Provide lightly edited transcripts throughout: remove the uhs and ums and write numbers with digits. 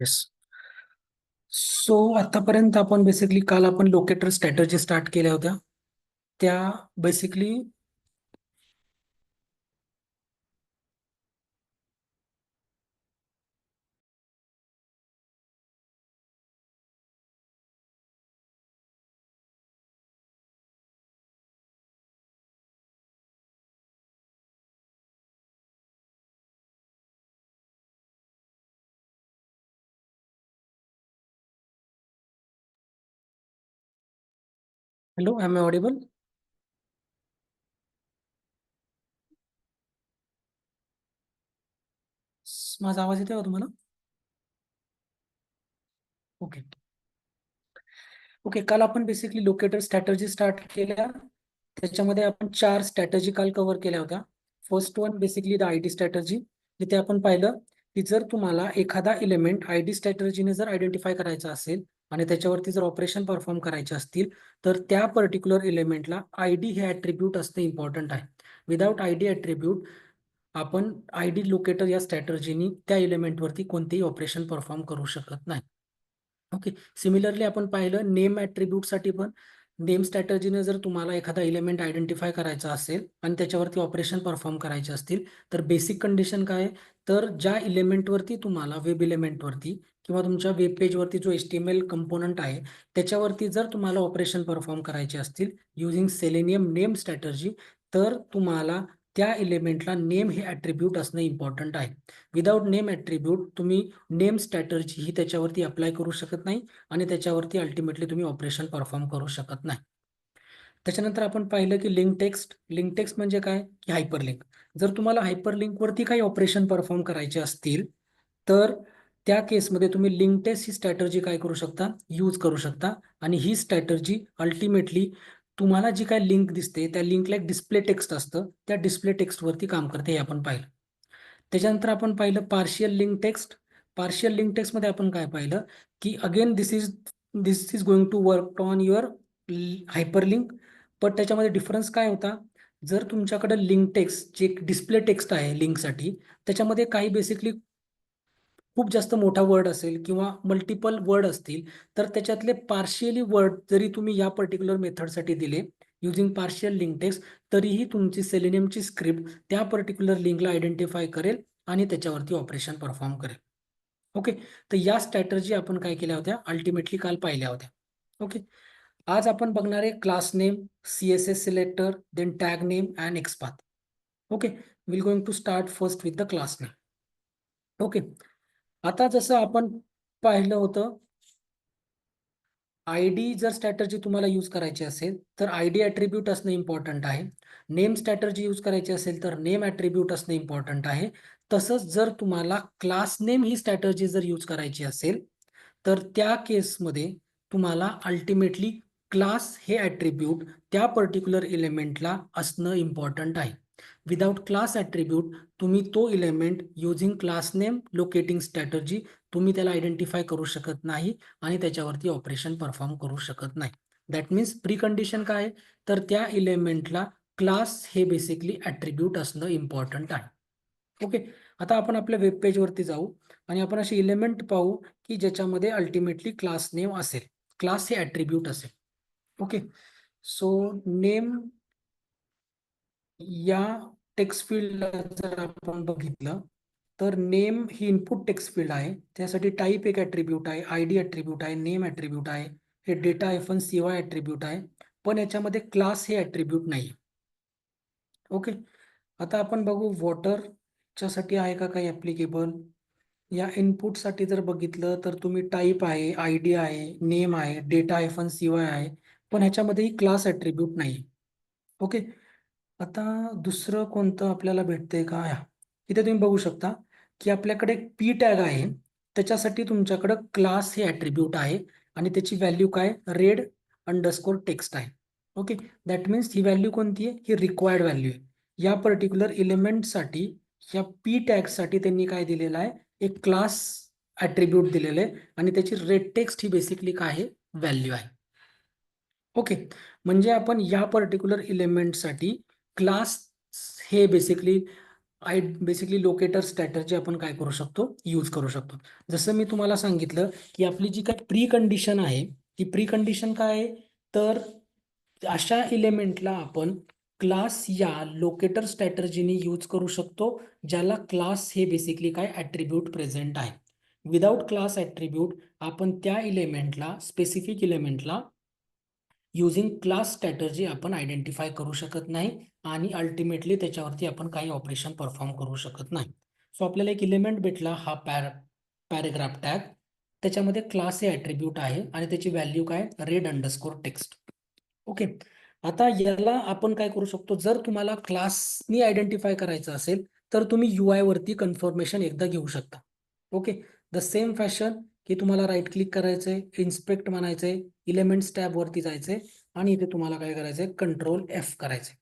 Yes. So आतापर्यंत आपण basically काल आपण लोकेटर स्ट्रॅटर्जी स्टार्ट केल्या होत्या. त्या basically hello, am I audible? माझा आवाज येतोय का तुम्हाला? ओके. ओके, काल आपण बेसिकली लोकेटर स्ट्रॅटर्जी स्टार्ट केल्या. त्याच्यामध्ये आपण 4 स्ट्रॅटर्जी काल कव्हर केल्या होत्या. First one basically the ID strategy, जिथे आपण पाहिलं की जर तुम्हाला एखादा एलिमेंट आयडी स्ट्रॅटर्जीने जर आयडेंटिफाय करायचा असेल आणि त्याच्यावरती जर ऑपरेशन परफॉर्म करायचे असतील, तर त्या पर्टिक्युलर एलिमेंटला आयडी हे ॲट्रिब्यूट असणे इम्पॉर्टंट आहे. विदाउट आयडी ॲट्रिब्यूट आपण आयडी लोकेटर या स्ट्रॅटर्जीनी त्या एलिमेंटवरती कोणतेही ऑपरेशन परफॉर्म करू शकत नाही. ओके. सिमिलरली आपण पाहिलं नेम ॲट्रिब्यूटसाठी पण नेम स्ट्रॅटर्जीने जर तुम्हाला एखादा एलिमेंट आयडेंटिफाय करायचा असेल आणि त्याच्यावरती ऑपरेशन परफॉर्म करायचे असतील, तर बेसिक कंडिशन काय आहे? तर ज्या एलिमेंटवरती तुम्हाला वेब एलिमेंटवरती किंवा तुमच्या वेब पेजवरती जो HTML कंपोनंट आहे त्याच्यावरती जर तुम्हाला ऑपरेशन परफॉर्म करायचे असतील युझिंग सेलेनियम नेम स्ट्रॅटर्जी, तर तुम्हाला त्या एलिमेंटला नेम हे ॲट्रिब्यूट असणं इम्पॉर्टंट आहे. विदाउट नेम ॲट्रिब्यूट तुम्ही नेम स्ट्रॅटर्जी ही त्याच्यावरती अप्लाय करू शकत नाही आणि त्याच्यावरती अल्टिमेटली तुम्ही ऑपरेशन परफॉर्म करू शकत नाही. त्याच्यानंतर आपण पाहिलं की लिंक टेक्स्ट म्हणजे काय की हायपरलिंक. जर तुम्हाला हायपरलिंकवरती काही ऑपरेशन परफॉर्म करायचे असतील तर त्या केसमध्ये तुम्ही लिंक टेक्स्ट ही स्ट्रॅटर्जी काय करू शकता, यूज करू शकता. आणि ही स्ट्रॅटर्जी अल्टिमेटली तुम्हाला जी काय लिंक दिसते त्या लिंकला एक डिस्प्ले टेक्स्ट असतं, त्या डिस्प्ले टेक्स्टवरती काम करते हे आपण पाहिलं. त्याच्यानंतर आपण पाहिलं partial link text. Partial link टेक्स्टमध्ये आपण काय पाहिलं की again this is going to work on your hyperlink. पण त्याच्यामध्ये डिफरन्स काय होता? जर तुमच्याकडे लिंक टेक्स्ट जे डिस्प्ले टेक्स्ट आहे लिंकसाठी, त्याच्यामध्ये काही बेसिकली खूप जास्त मोठा वर्ड असेल किंवा मल्टिपल वर्ड असतील, तर त्याच्यातले पार्शियली वर्ड जरी तुम्ही या पर्टिक्युलर मेथडसाठी दिले युजिंग पार्शियल लिंक टेक्स्ट, तरीही तुमची सेलेनियमची स्क्रिप्ट त्या पर्टिक्युलर लिंकला आयडेंटिफाय करेल आणि त्याच्यावरती ऑपरेशन परफॉर्म करेल. ओके. तर या स्ट्रॅटर्जी आपण काय केल्या होत्या अल्टिमेटली काल पाहिल्या होत्या. ओके. आज आपण बघणार आहे class name, CSS selector, then tag name and xpath. Okay. Will going to start first with the class name. Okay. आता जसं आपण पाहिलं होतं, आयडी जर स्ट्रॅटर्जी तुम्हाला यूज करायची असेल तर आयडी ॲट्रिब्यूट असणं इम्पॉर्टंट आहे. नेम स्ट्रॅटर्जी यूज करायची असेल तर नेम ॲट्रिब्यूट असणं इम्पॉर्टंट आहे. तसंच जर तुम्हाला क्लास नेम ही स्ट्रॅटर्जी जर यूज करायची असेल तर त्या केसमध्ये तुम्हाला अल्टिमेटली क्लास हे ॲट्रिब्यूट त्या पर्टिक्युलर एलिमेंटला असणं इम्पॉर्टंट आहे. विदाउट क्लास ॲट्रिब्यूट तुम्ही तो element using class name locating strategy तुम्ही त्याला आयडेंटिफाय करू शकत नाही आणि त्याच्यावरती ऑपरेशन परफॉर्म करू शकत नाही. दॅट मीन्स प्री कंडिशन काय आहे? तर त्या एलिमेंटला क्लास हे बेसिकली ॲट्रिब्यूट असणं इम्पॉर्टंट आहे. ओके. आता आपण आपल्या वेब पेजवरती जाऊ आणि आपण असे एलिमेंट पाहू की ज्याच्यामध्ये अल्टिमेटली क्लास नेम असेल, क्लास हे ॲट्रिब्यूट असेल. ओके. सो नेम या टेक्स्ट फील्डला जर आपण बघितलं तर नेम ही इनपुट टेक्स्ट फील्ड आहे. त्यासाठी टाईप एक ॲट्रिब्यूट आहे, आयडी ॲट्रिब्यूट आहे, नेम ॲट्रिब्यूट आहे, हे डेटा -CY ॲट्रिब्यूट आहे. पण याच्यामध्ये क्लास हे ॲट्रिब्यूट नाही. ओके. आता आपण बघू वॉटरच्यासाठी आहे का काही ॲप्लिकेबल. या इनपुटसाठी जर बघितलं तर तुम्ही टाईप आहे, आयडी आहे, नेम आहे, डेटा -CY आहे, पण ह्याच्यामध्येही क्लास ॲट्रिब्यूट नाही. ओके. आता दुसरं कोणतं आपल्याला भेटतंय का? इथे तुम्ही बघू शकता की आपल्याकडे पी टॅग आहे. त्याच्यासाठी तुमच्याकडं क्लास हे ॲट्रिब्यूट आहे आणि त्याची व्हॅल्यू काय? रेड अंडरस्कोर टेक्स्ट आहे. Okay. That means he value कोणती आहे? ही रिक्वायर्ड व्हॅल्यू आहे. या पर्टिक्युलर एलिमेंटसाठी या पी टॅगसाठी त्यांनी काय दिलेलं आहे? एक क्लास ॲट्रिब्यूट दिलेलं आहे आणि त्याची रेड टेक्स्ट ही बेसिकली काय आहे? व्हॅल्यू आहे. ओके. म्हणजे आपण या पर्टिक्युलर एलिमेंटसाठी क्लास हे बेसिकली बेसिकली लोकेटर स्ट्रॅटर्जी आपण काय करू शकतो, यूज करू शकतो. जसं मी तुम्हाला सांगितलं की आपली जी काय प्री कंडिशन आहे, ती प्री कंडिशन काय आहे, तर अशा एलिमेंटला आपण क्लास या लोकेटर स्ट्रॅटर्जीने यूज करू शकतो, ज्याला क्लास हे बेसिकली काय ॲट्रिब्यूट प्रेझेंट आहे. विदाउट क्लास ॲट्रिब्यूट आपण त्या एलिमेंटला, स्पेसिफिक एलिमेंटला युझिंग क्लास स्ट्रॅटर्जी आपण आयडेंटिफाय करू शकत नाही आणि अल्टिमेटली त्याच्यावरती आपण काही ऑपरेशन परफॉर्म करू शकत नाही. सो आपल्याला एक एलिमेंट भेटला, हा पॅरेग्राफ टॅग. त्याच्यामध्ये क्लास हे ॲट्रिब्यूट आहे आणि त्याची व्हॅल्यू काय, read_text टेक्स्ट. ओके. आता याला आपण काय करू शकतो, जर तुम्हाला क्लासनी आयडेंटिफाय करायचं असेल तर तुम्ही UI वरती कन्फर्मेशन एकदा घेऊ शकता. ओके. द सेम फॅशन की तुम्हाला राईट क्लिक करायचंय, इन्स्पेक्ट म्हणायचंय, एलिमेंट्स टॅब वरती जायचंय आणि इथे तुम्हाला काय करायचंय, Ctrl+F करायचंय.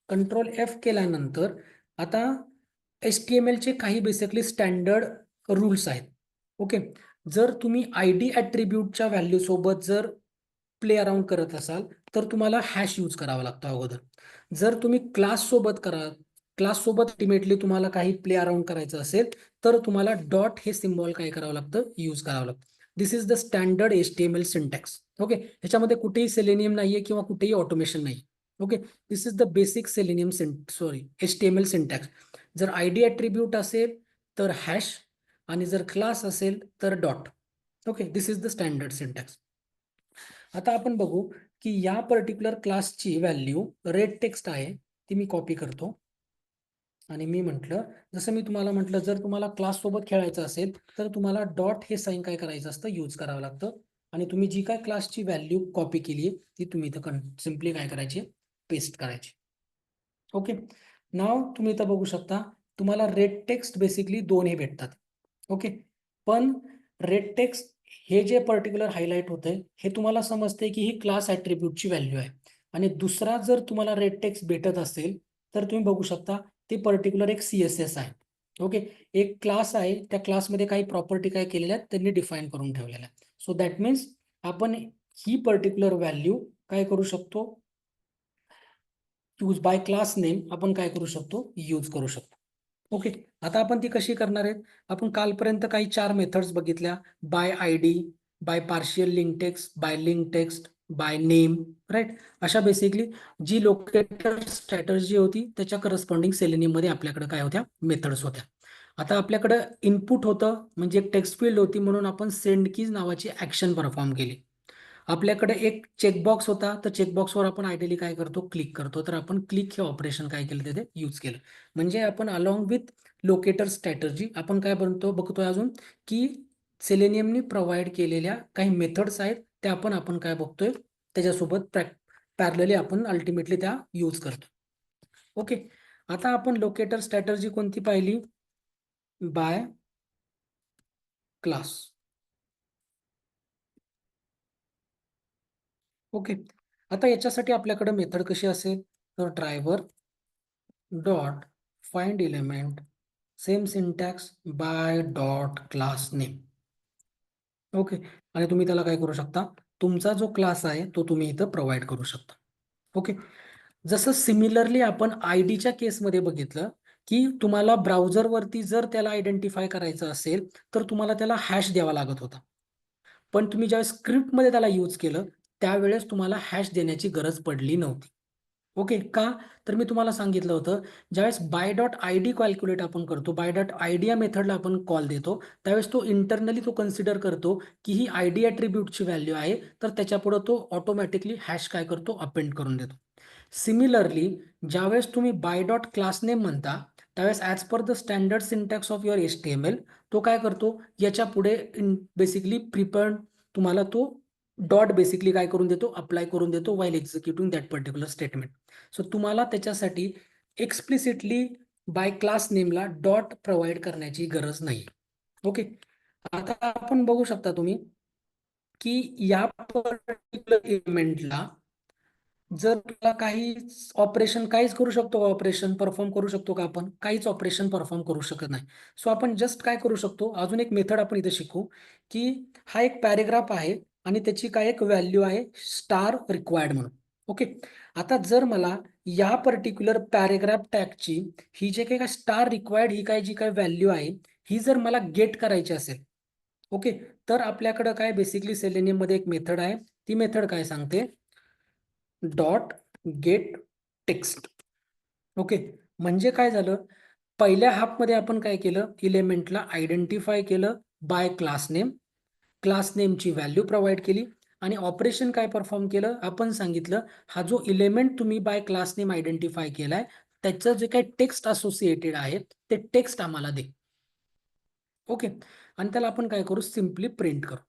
Ctrl+F केल्यानंतर आता HTML चे काही बेसिकली स्टँडर्ड रूल्स आहेत. ओके. जर तुम्ही ID ॲट्रिब्यूटच्या व्हॅल्यू सोबत जर प्ले अराउंड करत असाल तर तुम्हाला हॅश यूज करावा लागतो अगोदर. जर तुम्ही क्लास सोबत अल्टिमेटली तुम्हाला काही प्ले अराउंड करायचं असेल तर तुम्हाला डॉट हे सिम्बॉल काय करावं लागतं, यूज करावं लागतं. This is the standard HTML syntax. Okay. ह्याच्यामध्ये कुठेही सेलेनियम नाहीये किंवा कुठेही ऑटोमेशन नाही. Okay. This is the basic HTML syntax. जर ID ॲट्रिब्यूट असेल तर हॅश आणि जर क्लास असेल तर dot. Okay. This is the standard syntax. आता आपण बघू की या पर्टिक्युलर क्लासची व्हॅल्यू रेड टेक्स्ट आहे, ती मी कॉपी करतो आणि मी म्हटलं, जसं मी तुम्हाला म्हटलं, जर तुम्हाला क्लास सोबत खेळायचं असेल तर तुम्हाला डॉट हे साईन काय करायचं असतं, यूज करावं लागतं आणि तुम्ही जी काय क्लासची व्हॅल्यू कॉपी केली आहे ती तुम्ही इथं सिम्पली काय करायची, पेस्ट करायची. ओके. नाव तुम्ही इथं बघू शकता, तुम्हाला रेड टेक्स्ट बेसिकली दोन हे भेटतात. ओके. पण रेड टेक्स्ट हे जे पर्टिक्युलर हायलाइट होतंय हे तुम्हाला समजते की ही क्लास ॲट्रिब्यूटची व्हॅल्यू आहे आणि दुसरा जर तुम्हाला रेड टेक्स्ट भेटत असेल तर तुम्ही बघू शकता ते पर्टिक्युलर एक CSS आहे. ओके. एक क्लास आहे, त्या क्लासमध्ये काही प्रॉपर्टी काय केलेल्या आहेत त्यांनी डिफाईन करून ठेवलेल्या आहेत. सो दॅट मीन्स आपण ही पर्टिक्युलर व्हॅल्यू काय करू शकतो, यूज बाय क्लास नेम आपण काय करू शकतो, यूज करू शकतो. ओके. आता आपण ती कशी करणार आहेत, आपण कालपर्यंत काही 4 मेथड्स बघितल्या, by ID, by partial link text, by link text, by name, right. अशा बेसिकली जी लोकेटर स्ट्रॅटर्जी होती त्याच्या करस्पॉन्डिंग सेलेनियम मध्ये आपल्याकडे काय होत्या, मेथड्स होत्या. आता आपल्याकडे इनपुट होतं म्हणजे एक टेक्स्ट फील्ड होती, म्हणून आपण सेंड कीज नावाची ऍक्शन परफॉर्म केली. आपल्याकडे एक चेकबॉक्स होता, तर चेकबॉक्सवर आपण आयडियली काय करतो, क्लिक करतो. तर आपण क्लिक हे ऑपरेशन काय केलं, तिथे यूज केलं. म्हणजे आपण अलॉंग विथ लोकेटर स्ट्रॅटर्जी आपण काय बघतोय अजून की सेलेनियमनी प्रोव्हाइड केलेल्या काही मेथड्स आहेत, त्या आपण काय बघतोय, त्याच्यासोबत पॅरलली आपण अल्टिमेटली त्या यूज करतो. ओके. आता आपण लोकेटर स्ट्रॅटर्जी कोणती पाहिली, बाय क्लास. ओके. आता याच्यासाठी आपल्याकडे मेथड कशी असेल, तर driver dot find element, same syntax, by dot class name. Okay. आणि तुम्ही त्याला काय करू शकता, तुमचा जो क्लास आहे तो तुम्ही इथं प्रोव्हाइड करू शकता. ओके. जसं सिमिलरली आपण आयडीच्या केसमध्ये बघितलं की तुम्हाला ब्राउझरवरती जर त्याला आयडेंटिफाय करायचं असेल तर तुम्हाला त्याला हॅश द्यावा लागत होता. पण तुम्ही ज्यावेळेस स्क्रिप्टमध्ये त्याला यूज केलं त्यावेळेस तुम्हाला हॅश देण्याची गरज पडली नव्हती. ओके. का, तर मी तुम्हाला सांगितलं होतं, ज्यावेळेस बाय डॉट ID कॅल्क्युलेट आपण करतो, बाय डॉट ID या मेथडला आपण कॉल देतो, त्यावेळेस तो इंटरनली तो कन्सिडर करतो की ही ID ॲट्रिब्यूटची व्हॅल्यू आहे, तर त्याच्यापुढे तो ऑटोमॅटिकली हॅश काय करतो, अपेंड करून देतो. सिमिलरली ज्यावेळेस तुम्ही बाय डॉट क्लास नेम म्हणता त्यावेळेस as per the standard syntax of your HTML तो काय करतो, याच्या पुढे बेसिकली प्रिपेअर्ड तुम्हाला तो डॉट बेसिकली काय करून देतो, अप्लाय करून देतो while executing that particular statement. So तुम्हाला त्याच्यासाठी एक्सप्लिसिटली बाय क्लास नेमला डॉट प्रोव्हाइड करण्याची गरज नाही. ओके. आता आपण बघू शकता तुम्ही की या पर्टिक्युलर इव्हेंटला जर तुला काही ऑपरेशन, काहीच करू शकतो का, ऑपरेशन परफॉर्म करू शकतो का, आपण काहीच ऑपरेशन परफॉर्म करू शकत नाही. सो आपण जस्ट काय करू शकतो, अजून एक मेथड आपण इथे शिकू की हा एक पॅरेग्राफ आहे आणि त्याची काय एक व्हॅल्यू आहे स्टार रिक्वायर्ड म्हणून. ओके. आता जर मला या पर्टिक्युलर पॅरेग्राफ टॅगची ही जे काही स्टार रिक्वायर्ड ही काय जी काय व्हॅल्यू आहे ही जर मला गेट करायची असेल, ओके, तर आपल्याकडं काय बेसिकली सेलेनियम मध्ये एक मेथड आहे. ती मेथड काय सांगते, डॉट गेट टेक्स्ट. ओके, म्हणजे काय झालं, पहिल्या हाफमध्ये आपण काय केलं, इलेमेंटला आयडेंटिफाय केलं बाय क्लास नेम, क्लास नेमची व्हॅल्यू प्रोव्हाइड केली आणि ऑपरेशन काय परफॉर्म केलं, आपण सांगितलं हा जो इलेमेंट तुम्ही बाय क्लास नेम आयडेंटिफाय केलाय त्याचं जे काही टेक्स्ट असोसिएटेड आहे ते टेक्स्ट आम्हाला दे. ओके, आणि त्याला आपण काय करू, सिम्पली प्रिंट करू,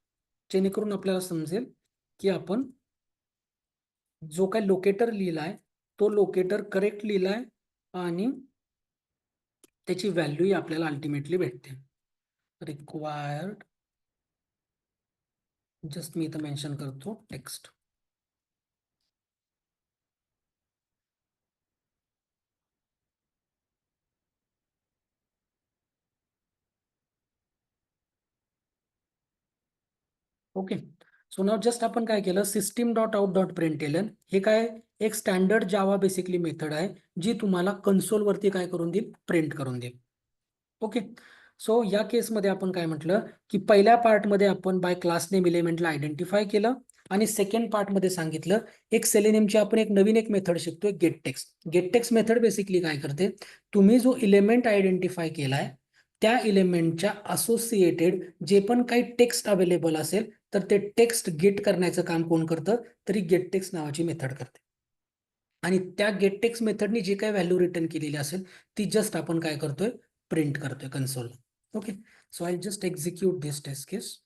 जेणेकरून आपल्याला समजेल की आपण जो काही लोकेटर लिहिलाय तो लोकेटर करेक्ट लिहिलाय आणि त्याची व्हॅल्यू आपल्याला अल्टिमेटली भेटते. रिक्वायर्ड, जस्ट मी इथं मेन्शन करतो टेक्स्ट. ओके, सो नाव जस्ट आपण काय केलं, सिस्टीम डॉट आउट डॉट प्रिंटएलन हे काय एक स्टँडर्ड जावा बेसिकली मेथड आहे जी तुम्हाला कन्सोल वरती काय करून देईल, प्रिंट करून देईल. ओके, सो या केसमध्ये आपण काय म्हटलं की पहिल्या पार्टमध्ये आपण बाय क्लास नेम इलेमेंटला आयडेंटिफाय केलं आणि सेकंड पार्टमध्ये सांगितलं एक सेलेनियमची आपण एक नवीन एक मेथड शिकतोय, gate text. Gate text method basically काय करते, तुम्ही जो इलेमेंट आयडेंटिफाय केलाय त्या इलेमेंटच्या असोसिएटेड जे पण काही टेक्स्ट अवेलेबल असेल तर ते टेक्स्ट गेट करण्याचं काम कोण करतं, तरी गेट टेक्स्ट नावाची मेथड करते. आणि त्या गेट टेक्स्ट मेथडनी जी काही व्हॅल्यू रिटर्न केलेली असेल ती जस्ट आपण काय करतोय, प्रिंट करतोय console. Okay, so I just execute this test case.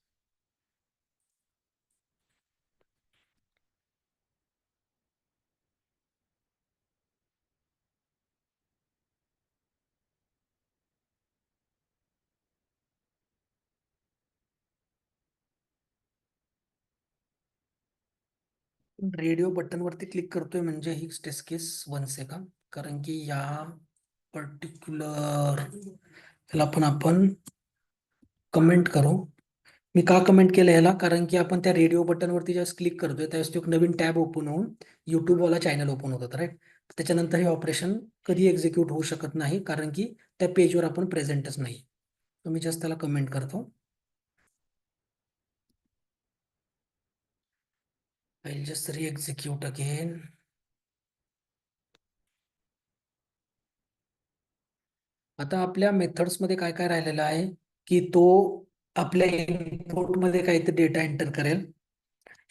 Radio button वरती क्लिक करतोय म्हणजे ही टेस्ट केस 1 सेकंड, कारण की या पर्टिक्युलर ह्याला पण आपण कमेंट करू. मी का कमेंट केलं ह्याला, कारण की आपण त्या रेडिओ बटन वरती ज्यावेळेस क्लिक करतोय त्यावेळेस तो एक नवीन टॅब ओपन होऊन युट्यूब वाला चॅनल ओपन होतात, राईट. त्याच्यानंतर हे ऑपरेशन कधी एक्झिक्यूट होऊ शकत नाही कारण की त्या पेजवर आपण प्रेझेंटच नाही. तर मी जस्ट त्याला कमेंट करतो. आय विल जस्ट री एक्झिक्यूट अगेन. आता आपल्या मेथड्स मध्ये काय काय राहिलेलं आहे की तो आपल्या इनपुट मध्ये काहीतरी डेटा एंटर करेल,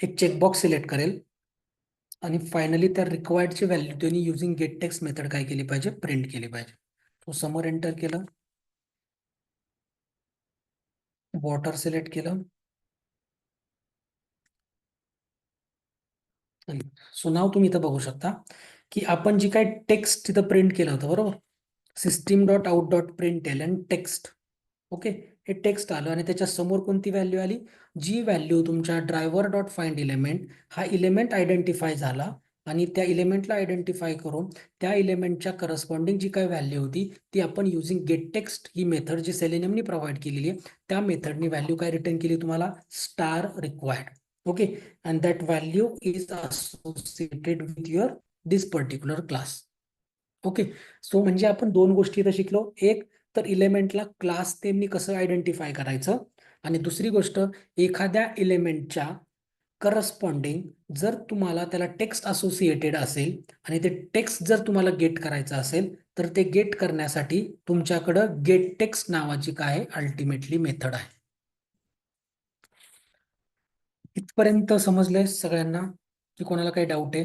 एक चेकबॉक्स सिलेक्ट करेल आणि फायनली त्या रिक्वायर्डची व्हॅल्यू त्यांनी युझिंग गेट टेक्स्ट मेथड काय केली पाहिजे, प्रिंट केली पाहिजे. तो समोर एंटर केलं, वॉटर सिलेक्ट केलं. सो नाव तुम्ही इथं बघू शकता की आपण जी काय टेक्स्ट तिथं प्रिंट केलं होतं, बरोबर, system dot out dot print L text. Okay, हे टेक्स्ट आलं आणि त्याच्या समोर कोणती व्हॅल्यू आली, जी व्हॅल्यू तुमच्या ड्रायव्हर डॉट फाइंड इलेमेंट हा इलेमेंट आयडेंटिफाय झाला आणि त्या इलेमेंटला आयडेंटिफाय करून त्या इलेमेंटच्या करस्पॉन्डिंग जी काही व्हॅल्यू होती ती आपण युझिंग गेट टेक्स्ट ही मेथड जी सेलेनियमनी प्रोव्हाइड केलेली आहे त्या मेथडनी व्हॅल्यू काय रिटर्न केली तुम्हाला, star required. Okay, and that value is associated with your this particular class. Okay, so म्हणजे आपण दोन गोष्टी इथं शिकलो, एक तर इलेमेंटला क्लास नेमनी कसं आयडेंटिफाय करायचं आणि दुसरी गोष्ट एखाद्या इलेमेंटच्या करस्पॉन्डिंग जर तुम्हाला त्याला टेक्स्ट असोसिएटेड असेल आणि ते टेक्स्ट जर तुम्हाला गेट करायचं असेल तर ते गेट करण्यासाठी तुमच्याकडं गेट टेक्स्ट नावाची काय अल्टिमेटली मेथड आहे. इथपर्यंत समजलंय सगळ्यांना की कोणाला काही डाऊट आहे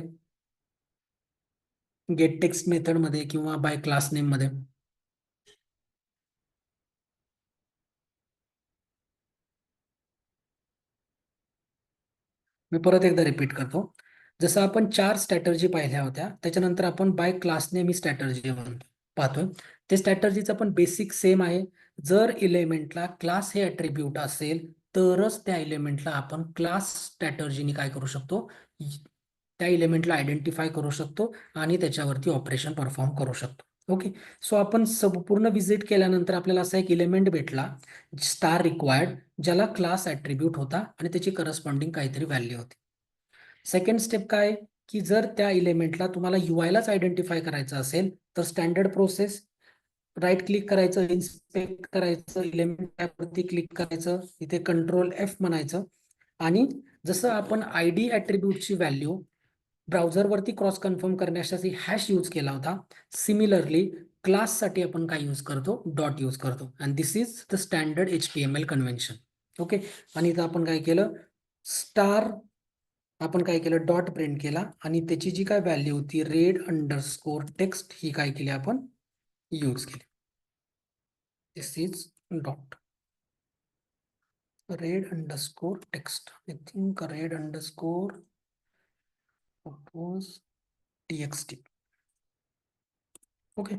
गेट टेक्स्ट मेथड मध्ये किंवा बाय क्लास नेम मध्ये? मी परत एकदा रिपीट करतो. जसं आपण 4 स्ट्रॅटर्जी पाहिल्या होत्या त्याच्यानंतर आपण बाय क्लास नेम ही स्ट्रॅटर्जी पाहतोय. ते स्ट्रॅटर्जीचं पण बेसिक सेम आहे. जर इलेमेंटला क्लास हे अट्रिब्यूट असेल तरच त्या इलेमेंटला आपण क्लास स्ट्रॅटर्जीने काय करू शकतो, त्या इलेमेंटला आयडेंटिफाय करू शकतो आणि त्याच्यावरती ऑपरेशन परफॉर्म करू शकतो. ओके, सो आपण संपूर्ण विजिट केल्यानंतर आपल्याला असा एक इलेमेंट भेटला स्टार रिक्वायर्ड ज्याला क्लास ऍट्रिब्यूट होता आणि त्याची करस्पॉन्डिंग काहीतरी व्हॅल्यू होती. सेकंड स्टेप काय की जर त्या इलेमेंटला तुम्हाला UI लाच आयडेंटिफाय करायचं असेल तर स्टँडर्ड प्रोसेस, राईट क्लिक करायचं, इन्स्पेक्ट करायचं, इलेमेंट टॅबवरती क्लिक करायचं, इथे Ctrl+F म्हणायचं आणि जसं आपण ID ॲट्रिब्यूटची व्हॅल्यू ब्राउझरवरती क्रॉस कन्फर्म करण्यासाठी हॅश यूज केला होता, सिमिलरली क्लाससाठी आपण काय यूज करतो, डॉट यूज करतो. And this is the standard HTML convention. Okay. आणि इथं आपण काय केलं, स्टार आपण काय केलं, डॉट प्रिंट केला आणि त्याची जी काय व्हॅल्यू होती red_text ही काय केली आपण यूज केली. This is dot red_text. I think red_txt. Okay.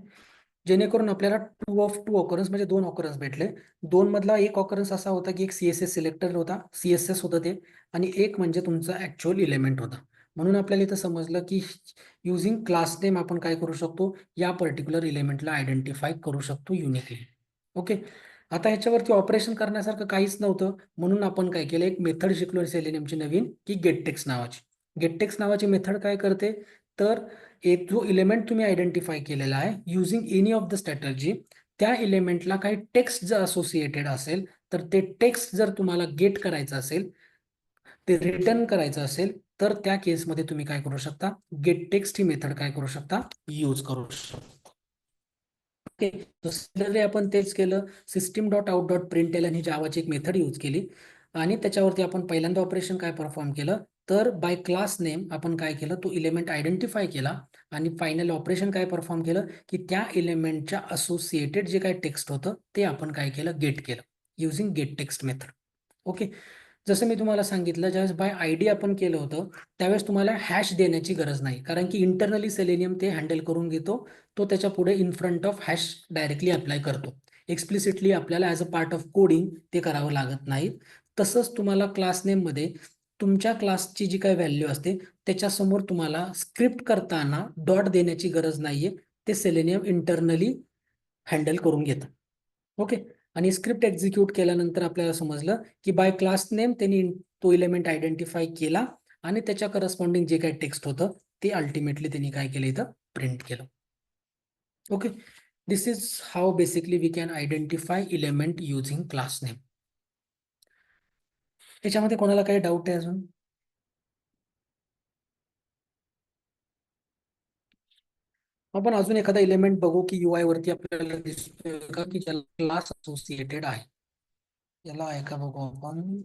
जेणेकरून आपल्याला 2 ऑफ 2 ऑकरन्स म्हणजे 2 ऑकरन्स भेटले. 2 मधला एक ऑकरन्स असा होता की एक CSS सिलेक्टर होता, CSS होतं ते, आणि एक म्हणजे तुमचा ऍक्च्युअल इलेमेंट होता. म्हणून आपल्याला इथं समजलं की युझिंग क्लास नेम आपण काय करू शकतो, या पर्टिक्युलर इलेमेंटला आयडेंटिफाय करू शकतो युनिकली. ओके. आता ह्याच्यावरती ऑपरेशन करण्यासारखं काहीच नव्हतं, म्हणून आपण काय केलं, एक मेथड शिकलो सेलेनियमची नवीन की गेटटेक्स्ट नावाची. गेटटेक्स्ट नावाची मेथड काय करते, तर एक जो इलेमेंट तुम्ही आयडेंटिफाय केलेला आहे using any of the strategy, त्या इलेमेंटला काही टेक्स्ट जर असोसिएटेड असेल तर ते टेक्स्ट जर तुम्हाला गेट करायचं असेल, ते रिटर्न करायचं असेल, तर त्या केसमध्ये तुम्ही काय करू शकता, गेट टेक्स्ट ही मेथड काय करू शकता, यूज करू शकता. ओके. सिमिलरली आपण तेच केलं, system.out.println ही जावाची एक मेथड यूज केली आणि त्याच्यावरती आपण पहिल्यांदा ऑपरेशन काय परफॉर्म केलं, तर बाय क्लास नेम आपण काय केलं, तो इलेमेंट आयडेंटिफाय केला आणि फायनल ऑपरेशन काय परफॉर्म केलं की त्या इलेमेंटच्या असोसिएटेड जे काय टेक्स्ट होतं ते आपण काय केलं, गेट केलं using gate text method. Okay. जसं मी तुम्हाला सांगितलं, ज्यावेळेस बाय ID आपण केलं होतं त्यावेळेस तुम्हाला हॅश देण्याची गरज नाही, कारण की इंटरनली सेलेनियम ते हँडल करून घेतो, तो त्याच्या पुढे in front of hash directly apply करतो. एक्सप्लिसिटली आपल्याला as a part of coding ते करावं लागत नाही. तसंच तुम्हाला क्लास नेममध्ये तुमच्या क्लासची जी काही व्हॅल्यू असते त्याच्यासमोर तुम्हाला स्क्रिप्ट करताना डॉट देण्याची गरज नाहीये, ते सेलेनियम इंटरनली हँडल करून घेतं. ओके. आणि स्क्रिप्ट एक्झिक्यूट केल्यानंतर आपल्याला समजलं की बाय क्लास नेम त्यांनी तो इलेमेंट आयडेंटिफाय केला आणि त्याच्या करस्पॉन्डिंग जे काही टेक्स्ट होतं ते अल्टिमेटली त्यांनी काय केलं, इथं प्रिंट केलं. Okay. This is how basically we can identify element using class name. याच्यामध्ये कोणाला काही डाऊट आहे अजून? आपण अजून एखादा एलिमेंट बघू की UI वरती आपल्याला दिसतोय का की ज्याला क्लास असोसिएटेड आहे. याला आहे का बघू आपण.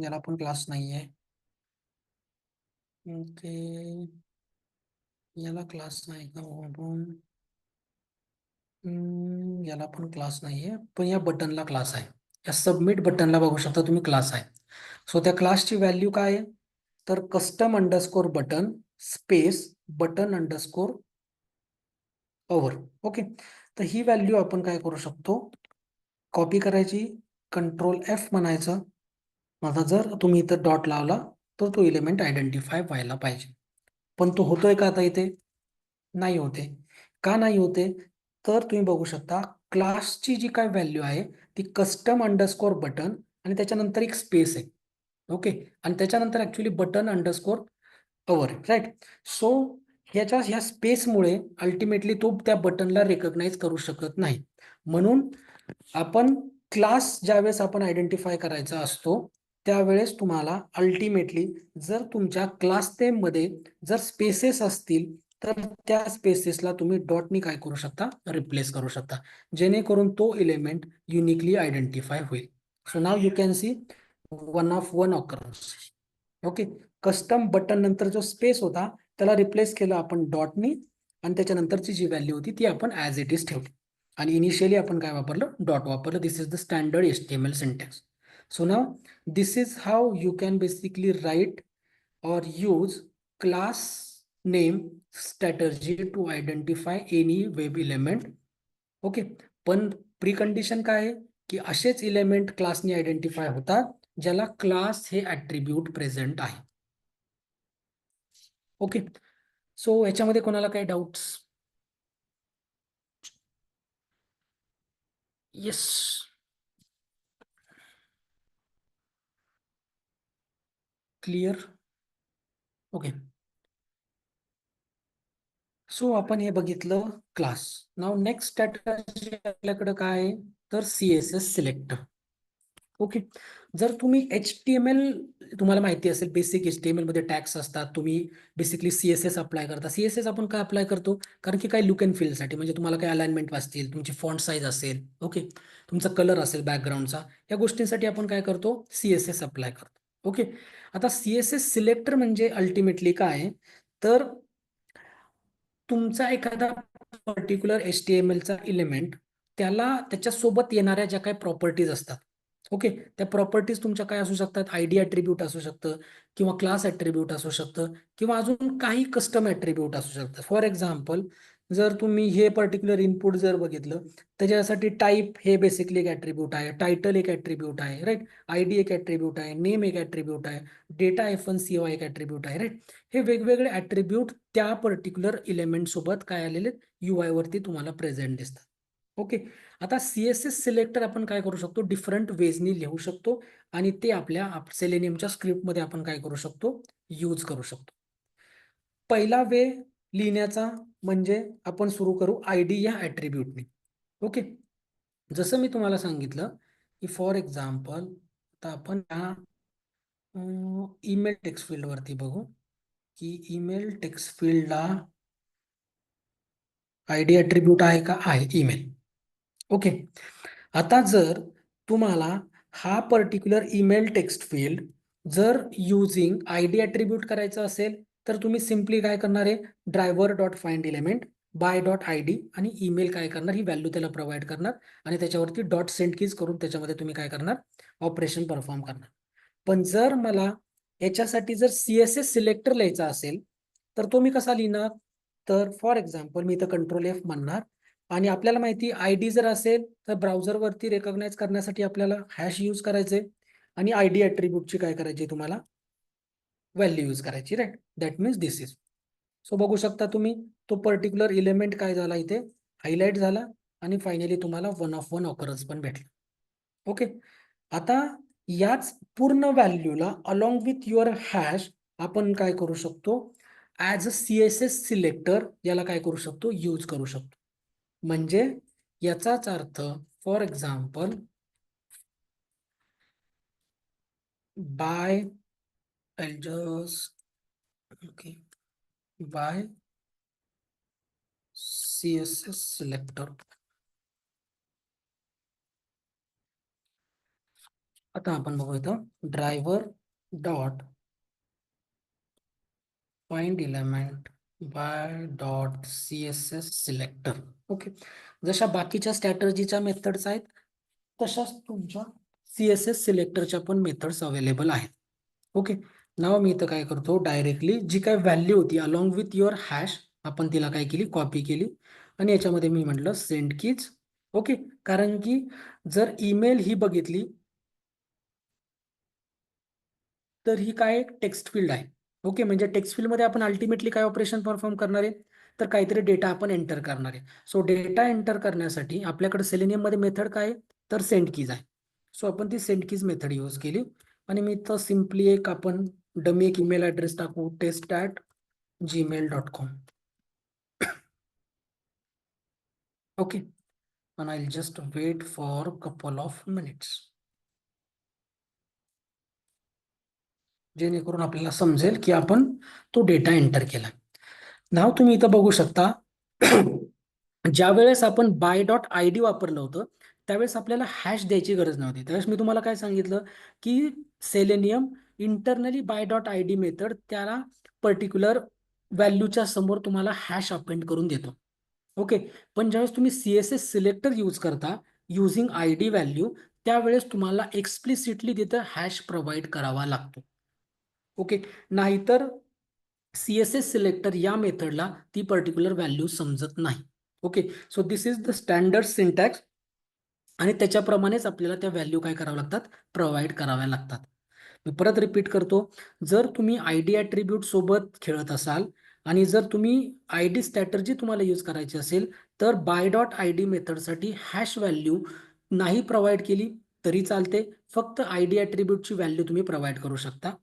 याला पण क्लास नाहीये. ओके. याला क्लास नाही का बघू आपण. याला पण क्लास नाहीये, पण या बटनला क्लास आहे. या सबमिट बटनला बघू शकता तुम्ही क्लास आहे. सो त्या क्लासची व्हॅल्यू काय आहे, तर custom_button space button_. Over. Okay. तर ही व्हॅल्यू आपण काय करू शकतो, कॉपी करायची, Ctrl+F म्हणायचं. आता जर तुम्ही इथं डॉट लावला तर तो इलेमेंट आयडेंटिफाय व्हायला पाहिजे, पण तो होतोय का आता इथे, नाही होते. का नाही होते, तर तुम्ही बघू शकता क्लासची जी काय व्हॅल्यू आहे ती custom_button आणि त्याच्यानंतर एक स्पेस आहे. ओके. आणि त्याच्यानंतर actually button_. Over, right. So ह्या स्पेसमुळे अल्टिमेटली तो त्या बटनला रेकग्नाइज करू शकत नाही. म्हणून आपण क्लास ज्यावेळेस आपण आयडेंटिफाय करायचा असतो त्यावेळेस तुम्हाला अल्टिमेटली जर तुमच्या क्लास नेम मध्ये जर स्पेसेस असतील तर त्या स्पेसेसला तुम्ही डॉटनी काय करू शकता, रिप्लेस करू शकता, जेणेकरून तो इलेमेंट युनिकली आयडेंटिफाय होईल. So now you can see one of one occurrence. Okay. Custom button नंतर जो स्पेस होता त्याला रिप्लेस केला आपण डॉटनी आणि त्याच्यानंतरची जी व्हॅल्यू होती ती आपण ॲज इट इज ठेवली आणि इनिशियली आपण काय वापरलं, डॉट वापरलं. This is the standard HTML syntax. So नाव this is how you can basically write or use class name strategy to identify any web element. Okay. पण प्रीकंडिशन काय आहे की असेच इलेमेंट क्लासने आयडेंटिफाय होतात ज्याला क्लास हे ॲट्रिब्यूट प्रेझेंट आहे. ओके. सो ह्याच्यामध्ये कोणाला काही doubts? Yes. Clear? Okay. So आपण हे बघितलं क्लास. नाव नेक्स्ट स्ट्रॅटेजी आपल्याकडे काय आहे, तर CSS सिलेक्टर. ओके. जर तुम्ही HTML, तुम्हाला माहिती असेल बेसिक HTML मध्ये टॅग्स असतात, तुम्ही बेसिकली CSS अप्लाय करता. CSS आपण काय अप्लाय करतो, कारण की काही लुक अँड फील साठी, म्हणजे तुम्हाला काही अलाइनमेंट असतील, तुमची फॉन्ट साईज असेल, ओके, तुमचा कलर असेल बॅकग्राऊंडचा, या गोष्टींसाठी आपण काय करतो, CSS अप्लाय करतो. ओके. आता CSS सिलेक्टर म्हणजे अल्टिमेटली काय आहे, तर तुमचा एखादा पर्टिक्युलर HTML चा एलिमेंट, त्याला त्याच्यासोबत येणाऱ्या ज्या काही प्रॉपर्टीज असतात, ओके, त्या प्रॉपर्टीज तुमच्या काय असू शकतात, आयडी ॲट्रिब्यूट असू शकतं, किंवा क्लास ॲट्रिब्यूट असू शकतं, किंवा अजून काही कस्टम ॲट्रिब्यूट असू शकतं. फॉर एक्झाम्पल, जर तुम्ही हे पर्टिक्युलर इनपुट जर बघितलं, त्याच्यासाठी टाईप हे बेसिकली एक ॲट्रिब्यूट आहे, टायटल एक ॲट्रिब्यूट आहे, राईट, आयडी एक ॲट्रिब्यूट आहे, नेम एक ॲट्रिब्यूट आहे, डेटा -cy एक ॲट्रिब्यूट आहे, राईट. हे वेगवेगळे ॲट्रिब्यूट त्या पर्टिक्युलर इलेमेंट सोबत काय आलेले UI वरती तुम्हाला प्रेझेंट दिसतात. ओके. आता CSS सिलेक्टर आपण काय करू शकतो, डिफरंट वेजनी लिहू शकतो, आणि ते आपल्या सेलेनियमच्या स्क्रिप्टमध्ये आपण काय करू शकतो, यूज करू शकतो. पहिला वे लिहिण्याचा म्हणजे आपण सुरू करू आयडी या ॲट्रिब्यूटने. ओके. जसं मी तुम्हाला सांगितलं की फॉर एक्झाम्पल, आता आपण ह्या ईमेल टेक्स्ट फील्ड वरती बघू की ईमेल टेक्स्ट फील्डला आयडी ॲट्रिब्यूट आहे का, आहे, ईमेल. ओके. आता जर तुम्हाला हा पर्टिक्युलर ईमेल टेक्स्ट फील्ड जर युजिंग आयडी ॲट्रिब्यूट करायचं असेल, तर तुम्ही सिम्पली काय करणार आहे, driver dot find element by dot ID आणि ईमेल काय करणार, ही व्हॅल्यू त्याला प्रोव्हाइड करणार, आणि त्याच्यावरती डॉट सेंड कीज करून त्याच्यामध्ये तुम्ही काय करणार, ऑपरेशन परफॉर्म करणार. पण जर मला याच्यासाठी जर CSS सिलेक्टर लिहायचा असेल, तर तो मी कसा लिहिणार, तर फॉर एक्झाम्पल मी इथं कंट्रोल F म्हणणार, आणि आपल्याला माहिती आयडी जर असेल तर ब्राउझरवरती रेकॉग्नाइज करण्यासाठी आपल्याला हॅश यूज करायचे, आणि आयडी ॲट्रिब्यूटची काय करायची, तुम्हाला व्हॅल्यू यूज करायची, right. That means this is. So बघू शकता तुम्ही, तो पर्टिक्युलर एलिमेंट काय झाला इथे हायलाइट झाला, आणि फायनली तुम्हाला 1 ऑफ 1 ऑकरन्स पण भेटला. ओके. आता याच पूर्ण व्हॅल्यूला अलॉंग विथ युअर हॅश आपण काय करू शकतो, ॲज अ CSS सिलेक्टर याला काय करू शकतो, यूज करू शकतो. म्हणजे याचाच अर्थ, for example, by okay, by CSS selector. आता आपण बघू इथं driver dot find element by dot CSS selector. Okay. जशा बाकीच्या स्ट्रॅटर्जीच्या मेथड्स आहेत, तशाच तुमच्या CSS सिलेक्टरच्या पण मेथड्स अवेलेबल आहेत. ओके. नाव मी इथं काय करतो, डायरेक्टली जी काय व्हॅल्यू होती अलॉंग विथ युअर हॅश, आपण तिला काय केली, कॉपी केली, आणि याच्यामध्ये मी म्हटलं सेंड कीज. ओके. कारण की जर ईमेल ही बघितली, तर ही काय एक टेक्स्ट फील्ड आहे. ओके. म्हणजे टेक्स्ट फील्ड मध्ये आपण अल्टिमेटली काय ऑपरेशन परफॉर्म करणार आहे, तर काहीतरी डेटा आपण एंटर करणार आहे. सो डेटा एंटर करण्यासाठी आपल्याकडे सेलेनियम मध्ये मेथड काय आहे, तर सेंड कीज आहे. सो आपण ती सेंड कीज मेथड यूज केली, आणि मी तर सिम्पली एक आपण डमी एक ईमेल ॲड्रेस टाकू, test@gmail.com. Okay. and I'll just wait for a couple of minutes, जेणेकरून आपल्याला समजेल की आपण तो डेटा एंटर केला. नाव तुम्ही इथं बघू शकता, ज्या वेळेस आपण बाय डॉट आयडी वापरलं होतं, त्यावेळेस आपल्याला हॅश द्यायची गरज नव्हती. त्यावेळेस मी तुम्हाला काय सांगितलं की Selenium internally by dot ID method त्याला पर्टिक्युलर व्हॅल्यूच्या समोर तुम्हाला हॅश अपेंड करून देतो. ओके. पण ज्यावेळेस तुम्ही CSS सिलेक्टर यूज करता युझिंग आयडी व्हॅल्यू, त्यावेळेस तुम्हाला एक्सप्लिसिटली तिथं हॅश प्रोव्हाइड करावा लागतो. ओके. नाहीतर CSS सिलेक्टर या मेथडला ती पर्टिक्युलर व्हॅल्यू समजत नाही. Okay. So this is the standard syntax, आणि त्याच्याप्रमाणेच आपल्याला त्या व्हॅल्यू काय कराव्या लागतात, प्रोव्हाइड कराव्या लागतात. मी परत रिपीट करतो, जर तुम्ही आयडी ॲट्रिब्यूट सोबत खेळत असाल, आणि जर तुम्ही आयडी स्ट्रॅटर्जी तुम्हाला यूज करायची असेल, तर बाय डॉट आयडी मेथडसाठी हॅश व्हॅल्यू नाही प्रोव्हाइड केली तरी चालते, फक्त आयडी ॲट्रिब्यूटची व्हॅल्यू तुम्ही प्रोव्हाइड करू शकता.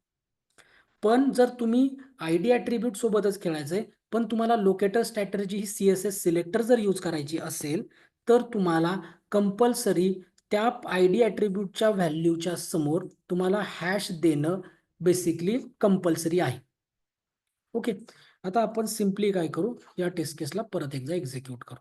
पण जर तुम्ही आयडी ॲट्रिब्यूट सोबतच खेळायचंय, पण तुम्हाला लोकेटर स्ट्रॅटर्जी ही CSS सिलेक्टर जर यूज करायची असेल, तर तुम्हाला कंपल्सरी त्या आयडी ॲट्रिब्यूटच्या व्हॅल्यूच्या समोर तुम्हाला हॅश देणं बेसिकली कंपल्सरी आहे. ओके, आता आपण सिम्पली काय करू, या टेस्ट केसला परत एकदा एक्झिक्यूट करू.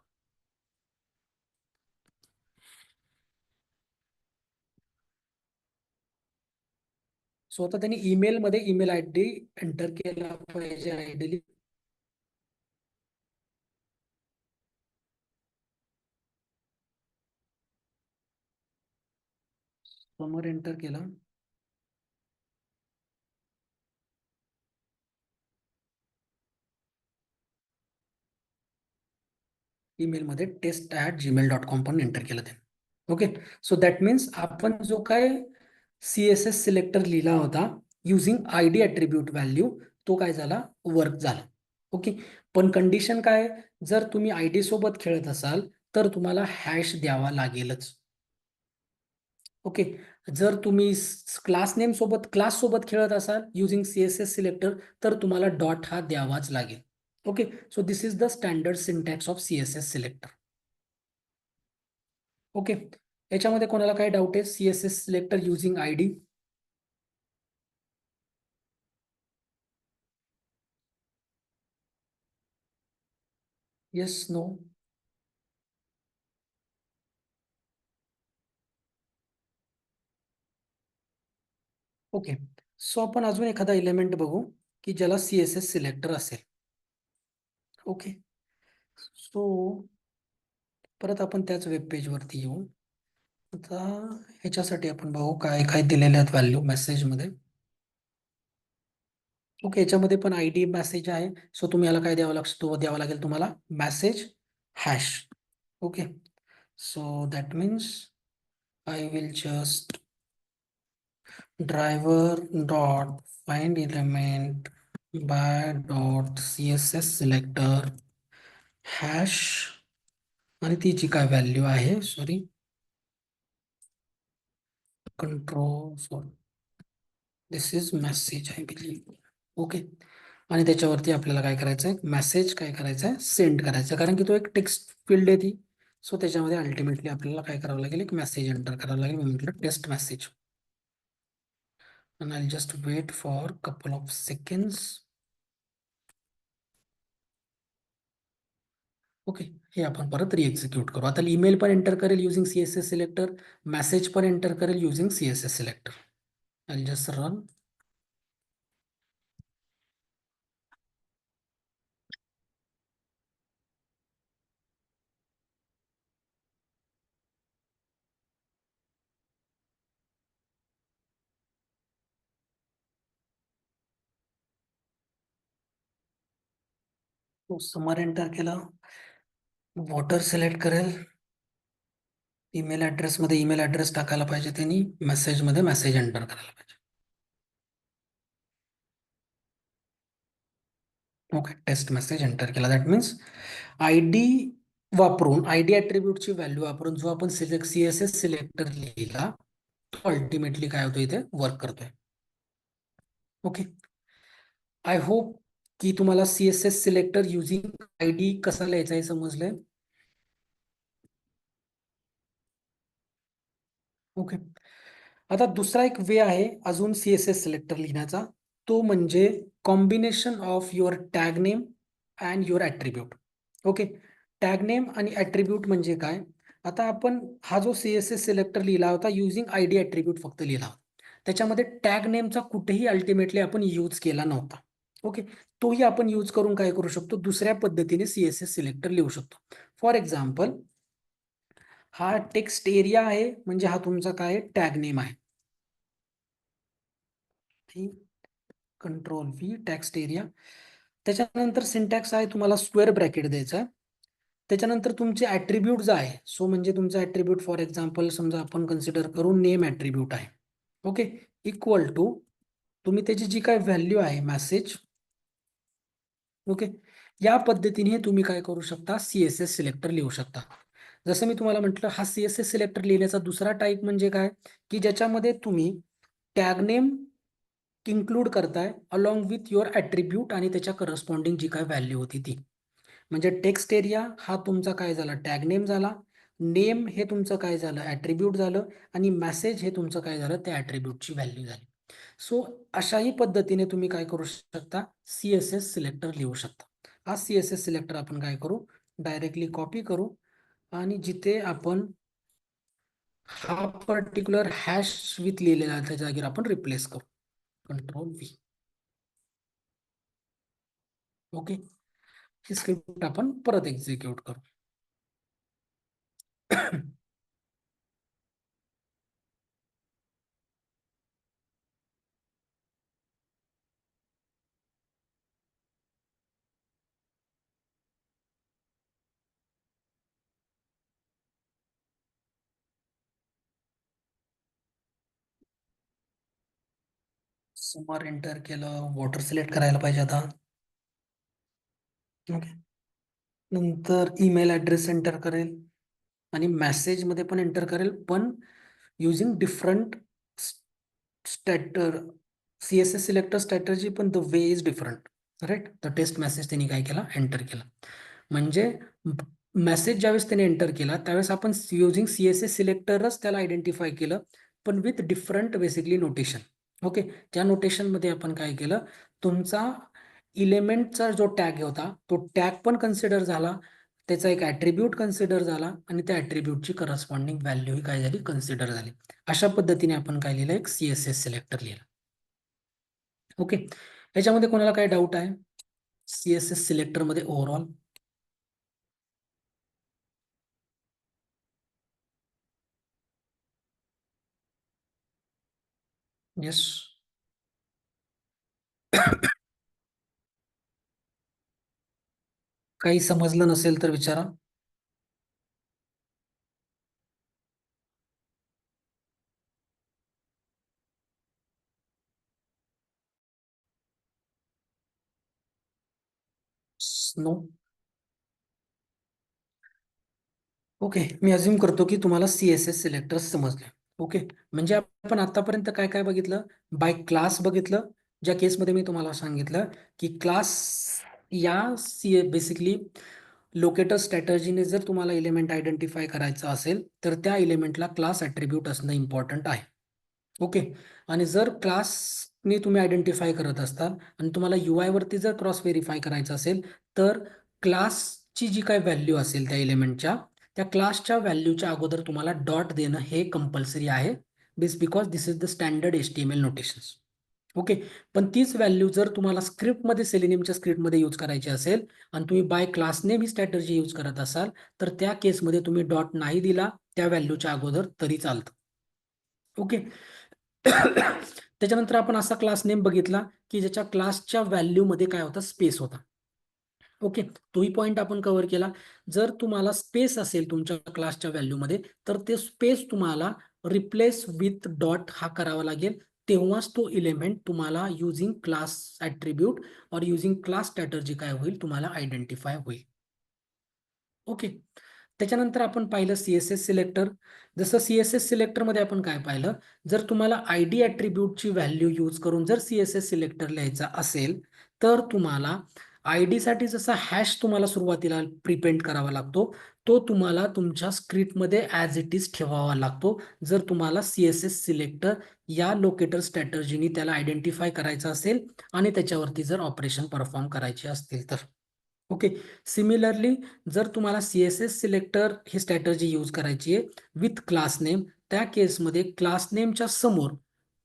सो आता त्यांनी ईमेल मध्ये ईमेल आयडी एंटर केला पाहिजे आयडियली. समोर एंटर केला. ईमेल मध्ये test@gmail.com पण एंटर केलं त्यांनी. ओके, सो दॅट मीन्स आपण जो काय CSS सिलेक्टर लिहिला होता युझिंग आयडी ॲट्रिब्यूट व्हॅल्यू, तो काय झाला, वर्क झाला. ओके, पण कंडिशन काय, जर तुम्ही आयडी सोबत खेळत असाल तर तुम्हाला हॅश द्यावा लागेलच. ओके, जर तुम्ही क्लास सोबत खेळत असाल युझिंग CSS सिलेक्टर तर तुम्हाला डॉट हा द्यावाच लागेल. Okay, so this is the standard syntax of CSS selector. Okay, याच्यामध्ये कोणाला काय डाऊट आहे, CSS selector using ID? Yes, no? Okay, so आपण अजून एखादा एलिमेंट बघू की ज्याला CSS सिलेक्टर असेल. ओके, सो परत आपण त्याच वेब पेज वरती येऊ. आता ह्याच्यासाठी आपण बघू काय काय दिलेले आहेत व्हॅल्यू मेसेजमध्ये. ओके, याच्यामध्ये पण आयडी मेसेज आहे. सो तुम्ही याला काय द्यावं लागतो, द्यावा लागेल तुम्हाला message hash. Okay, so that means I will just driver dot find element by dot CSS selector hash आणि ती जी काय व्हॅल्यू आहे, sorry, control, this is message I believe. Okay, आणि त्याच्यावरती आपल्याला काय करायचं आहे, मेसेज काय करायचं आहे, सेंड करायचं आहे, कारण की तो एक टेक्स्ट फील्ड आहे ती. सो त्याच्यामध्ये अल्टिमेटली आपल्याला काय करावं लागेल, एक मेसेज एंटर करावं लागेल. मी म्हटलं test message, and I'll just wait for couple of seconds. Okay, हे आपण परत रिएक्झिक्यूट करू. आता ईमेल पण एंटर करेल युझिंग CSS सिलेक्टर, मेसेज पण एंटर करेल using CSS selector. I'll just run. समर एंटर केलं, वॉटर सिलेक्ट करेल, ईमेल ऍड्रेस मध्ये ईमेल ऍड्रेस टाकायला पाहिजे त्यांनी, मेसेज मध्ये मेसेज एंटर करायला पाहिजे. ओके, टेस्ट मेसेज एंटर केला. दॅट मीन्स आयडी वापरून, आयडी ॲट्रिब्यूटची व्हॅल्यू वापरून जो आपण CSS सिलेक्टर लिहिला तो अल्टिमेटली काय होतो, इथे वर्क करतोय. ओके, आय होप की तुम्हाला CSS सिलेक्टर युझिंग आयडी कसा लिहायचा आहे समजलंय. ओके, आता दुसरा एक वे आहे अजून CSS सिलेक्टर लिहिण्याचा, तो म्हणजे combination of your tag name and your attribute. Okay, tag name आणि ॲट्रिब्यूट म्हणजे काय, आता आपण हा जो CSS सिलेक्टर लिहिला होता युझिंग आयडी ॲट्रिब्यूट फक्त लिहिला होता, त्याच्यामध्ये टॅग नेमचा कुठेही अल्टिमेटली आपण यूज केला नव्हता. ओके, तोही आपण यूज करून काय करू शकतो, दुसऱ्या पद्धतीने CSS सिलेक्टर लिहू शकतो. फॉर एक्झाम्पल, हा टेक्स्ट एरिया आहे म्हणजे हा तुमचा काय टॅग नेम आहे. Control V, text area. त्याच्यानंतर सिंटॅक्स आहे, तुम्हाला स्क्वेअर ब्रॅकेट द्यायचा. त्याच्यानंतर तुमचे ॲट्रिब्यूट जे आहे, सो म्हणजे तुमचा ॲट्रिब्यूट फॉर एक्झाम्पल समजा आपण कन्सिडर करू नेम ॲट्रिब्यूट आहे. ओके, इक्वल टू तुम्ही त्याची जी काय व्हॅल्यू आहे मेसेज. ओके, या पद्धतीने तुम्ही काय करू शकता, CSS सिलेक्टर लिहू शकता. जसं मी तुम्हाला म्हटलं, हा CSS सिलेक्टर लिहिण्याचा दुसरा टाईप म्हणजे काय, की ज्याच्यामध्ये तुम्ही टॅग नेम इन्क्लूड करताय अलॉंग विथ युअर ॲट्रिब्यूट आणि त्याच्या करस्पॉन्डिंग जी काय व्हॅल्यू होती ती. म्हणजे टेक्स्ट एरिया हा तुमचा काय झाला, टॅग नेम झाला, नेम हे तुमचं काय झालं, ॲट्रिब्यूट झालं, आणि मेसेज हे तुमचं काय झालं, त्या ॲट्रिब्यूटची व्हॅल्यू झाली. सो अशाही पद्धतीने तुम्ही काय करू शकता, CSS सिलेक्टर लिहू शकता. हा CSS सिलेक्टर आपण काय करू, डायरेक्टली कॉपी करू आणि जिथे आपण हा पर्टिक्युलर हॅश विथ लिहिलेला आहे त्या जागेवर आपण रिप्लेस करू. Ctrl+V. ओके, ही स्क्रिप्ट आपण परत एक्झिक्यूट करू. समर एंटर केलं, वॉटर सिलेक्ट करायला पाहिजे आता. ओके, नंतर ईमेल ॲड्रेस एंटर करेल आणि मेसेजमध्ये पण एंटर करेल, पण युजिंग डिफरंट स्टॅटर CSS सिलेक्टर स्ट्रॅटर्जी, पण the way is different. Right, the test message त्यांनी काय केला, एंटर केला. म्हणजे मेसेज ज्यावेळेस त्याने एंटर केला त्यावेळेस आपण युजिंग CSS सिलेक्टरच त्याला आयडेंटिफाय केलं, पण with different basically notation. Okay, त्या नोटेशनमध्ये आपण काय केलं, तुमचा इलेमेंटचा जो टॅग होता तो टॅग पण कन्सिडर झाला, त्याचा एक ॲट्रिब्यूट कन्सिडर झाला आणि त्या ॲट्रिब्यूटची करस्पॉन्डिंग व्हॅल्यू ही काय झाली, कन्सिडर झाली. अशा पद्धतीने आपण काय लिहिलं, एक CSS सिलेक्टर लिहिलं. ओके, याच्यामध्ये कोणाला काय डाऊट आहे CSS सिलेक्टरमध्ये ओव्हरऑल? येस. काही समजलं नसेल तर विचारा. नो. ओके, मी अज्युम करतो की तुम्हाला CSS सिलेक्टर समजले. ओके, म्हणजे आपण आतापर्यंत काय काय बघितलं, बाय क्लास बघितलं, ज्या केसमध्ये मी तुम्हाला सांगितलं की क्लास या बेसिकली लोकेटर स्ट्रॅटर्जीने जर तुम्हाला एलिमेंट आयडेंटिफाय करायचा असेल तर त्या एलिमेंटला क्लास ॲट्रिब्यूट असणं इम्पॉर्टंट आहे. ओके, आणि जर क्लासने तुम्ही आयडेंटिफाय करत असताल आणि तुम्हाला UI वरती जर क्रॉस व्हेरीफाय करायचं असेल तर क्लासची जी काय व्हॅल्यू असेल त्या एलिमेंटच्या, त्या क्लासच्या व्हॅल्यूच्या अगोदर तुम्हाला डॉट देणं हे कंपल्सरी आहे, because this is the standard HTML notations. Okay, पण तीच व्हॅल्यू जर तुम्हाला स्क्रिप्टमध्ये सेलेनियमच्या स्क्रिप्टमध्ये यूज करायची असेल आणि तुम्ही बाय क्लासने ही स्ट्रॅटर्जी यूज करत असाल तर त्या केसमध्ये तुम्ही डॉट नाही दिला त्या व्हॅल्यूच्या अगोदर तरी चालतं. ओके, त्याच्यानंतर आपण असा क्लास नेम बघितला की ज्याच्या क्लासच्या व्हॅल्यूमध्ये काय होता, स्पेस होता. ओके, तोही पॉईंट आपण कव्हर केला. जर तुम्हाला स्पेस असेल तुमच्या क्लासच्या व्हॅल्यूमध्ये तर ते स्पेस तुम्हाला रिप्लेस विथ डॉट हा करावा लागेल, तेव्हाच तो इलेमेंट तुम्हाला युझिंग क्लास ॲट्रिब्यूट और युझिंग क्लास स्ट्रॅटर्जी काय होईल, तुम्हाला आयडेंटिफाय होईल. ओके, त्याच्यानंतर आपण पाहिलं CSS सिलेक्टर. जसं CSS सिलेक्टरमध्ये आपण काय पाहिलं, जर तुम्हाला ID ॲट्रिब्यूटची व्हॅल्यू यूज करून जर CSS सिलेक्टर लिहायचा असेल तर तुम्हाला ID साठी जसा हॅश तुम्हाला सुरुवातीला प्रिपेंट करावा लागतो, तो तुम्हाला तुमच्या स्क्रिप्टमध्ये ॲज इट इज ठेवावा लागतो जर तुम्हाला CSS सिलेक्टर या लोकेटर स्ट्रॅटर्जीनी त्याला आयडेंटिफाय करायचं असेल आणि त्याच्यावरती जर ऑपरेशन परफॉर्म करायचे असतील तर. ओके, सिमिलरली जर तुम्हाला CSS सिलेक्टर ही स्ट्रॅटर्जी यूज करायची आहे विथ क्लास नेम, त्या केसमध्ये क्लास नेमच्या समोर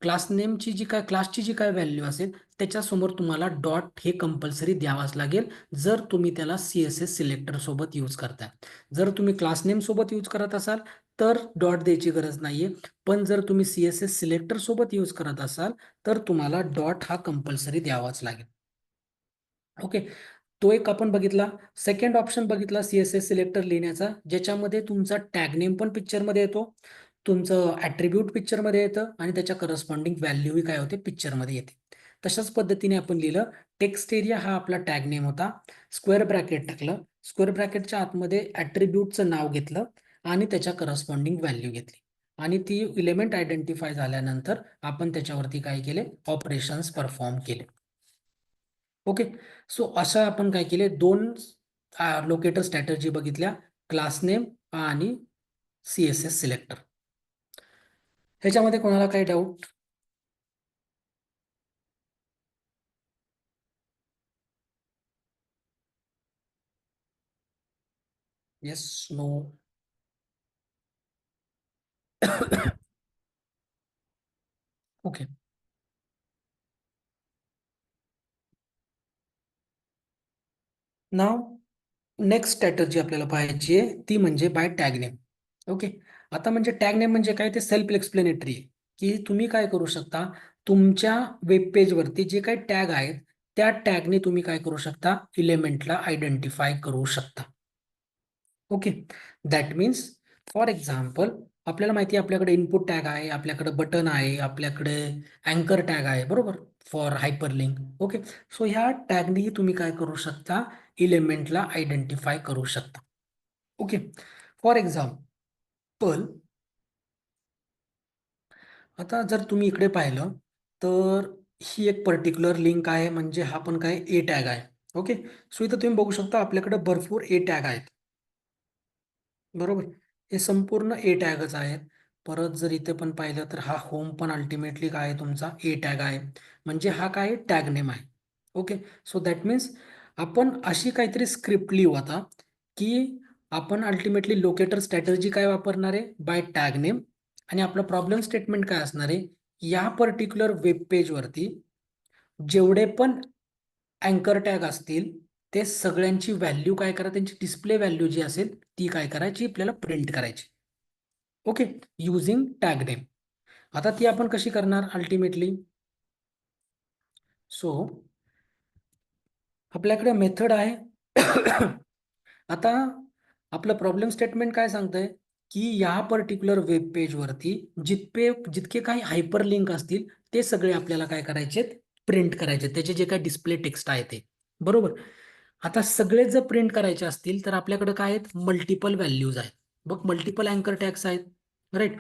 क्लास नेमची जी काय क्लासची जी काय व्हॅल्यू असेल त्याच्यासमोर तुम्हाला डॉट हे कंपल्सरी द्यावाच लागेल जर तुम्ही त्याला CSS सिलेक्टर सोबत यूज करताय. जर तुम्ही क्लास नेम सोबत यूज करत असाल तर डॉट द्यायची गरज नाहीये, पण जर तुम्ही CSS सिलेक्टर सोबत यूज करत असाल तर तुम्हाला डॉट हा कंपल्सरी द्यावाच लागेल. ओके, तो एक आपण बघितला. सेकंड ऑप्शन बघितला CSS सिलेक्टर लिहिण्याचा, ज्याच्यामध्ये तुमचा टॅग नेम पण पिक्चरमध्ये येतो, तुमचं ॲट्रिब्यूट पिक्चरमध्ये येतं आणि त्याच्या करस्पॉन्डिंग व्हॅल्यू काय होते, पिक्चरमध्ये येते. तशाच पद्धतीने आपण लिहिलं, टेक्स्ट एरिया हा आपला टॅग नेम होता, स्क्वेअर ब्रॅकेट टाकलं, स्क्वेअर ब्रॅकेटच्या आतमध्ये ॲट्रिब्यूटचं नाव घेतलं आणि त्याच्या करस्पॉन्डिंग व्हॅल्यू घेतली. आणि ती इलेमेंट आयडेंटिफाय झाल्यानंतर आपण त्याच्यावरती काय केले, ऑपरेशन्स परफॉर्म केले. ओके, सो असं आपण काय केले, दोन लोकेटर स्ट्रॅटर्जी बघितल्या, क्लास नेम आणि CSS सिलेक्टर. ह्याच्यामध्ये कोणाला काही doubt? Yes, no? Okay, now next strategy आपल्याला पाहायची आहे, ती म्हणजे बाय टॅग नेम. ओके, आता म्हणजे टॅग नेम म्हणजे काय, ते सेल्फ एक्सप्लेनेटरी आहे, की तुम्ही काय करू शकता, तुमच्या वेब पेजवरती जे काही टॅग आहेत त्या टॅगने तुम्ही काय करू शकता, इलेमेंटला आयडेंटिफाय करू शकता. Okay, that means for example आपल्याला माहिती आहे, आपल्याकडे इनपुट टॅग आहे, आपल्याकडे बटन आहे, आपल्याकडे अँकर टॅग आहे, बरोबर, फॉर हायपरलिंक. ओके, सो ह्या टॅगनेही तुम्ही काय करू शकता, इलेमेंटला आयडेंटिफाय करू शकता. ओके, फॉर एक्झाम्पल आता जर तुम्ही इकडे पाहिलं तर ही एक पर्टिक्युलर लिंक आहे, म्हणजे हा पण काय ए टॅग आहे. ओके, सो इथं तुम्ही बघू शकता आपल्याकडे भरपूर ए टॅग आहेत, बरोबर, हे संपूर्ण ए टॅगच आहेत. परत जर इथे पण पाहिलं तर हा होम पण अल्टिमेटली काय आहे, तुमचा ए टॅग आहे, म्हणजे हा काय टॅग नेम आहे. ओके, सो दॅट मीन्स आपण अशी काहीतरी स्क्रिप्ट लिहू आता, की आपण अल्टिमेटली लोकेटर स्ट्रॅटर्जी काय वापरणार आहे, बाय टॅग नेम. आणि आपलं प्रॉब्लेम स्टेटमेंट काय असणार आहे, या पर्टिक्युलर वेब पेज वरती जेवढे पण अँकर टॅग असतील ते सगळ्यांची व्हॅल्यू काय करा, त्यांची डिस्प्ले व्हॅल्यू जी असेल ती काय करायची, आपल्याला प्रिंट करायची. Okay, using tag name. आता ती आपण कशी करणार अल्टिमेटली, सो आपल्याकडे मेथड आहे. आता आपलं प्रॉब्लेम स्टेटमेंट काय सांगतंय, की या पर्टिक्युलर वेब पेज वरती जितके काही हायपर लिंक असतील ते सगळे आपल्याला काय करायचे, प्रिंट करायचे, त्याचे जे काही डिस्प्ले टेक्स्ट आहे ते, बरोबर. आता सगळे जर प्रिंट करायचे असतील तर आपल्याकडे काय आहेत, मल्टिपल व्हॅल्यूज आहेत, बघ, मल्टिपल अँकर टॅग्स आहेत, राईट.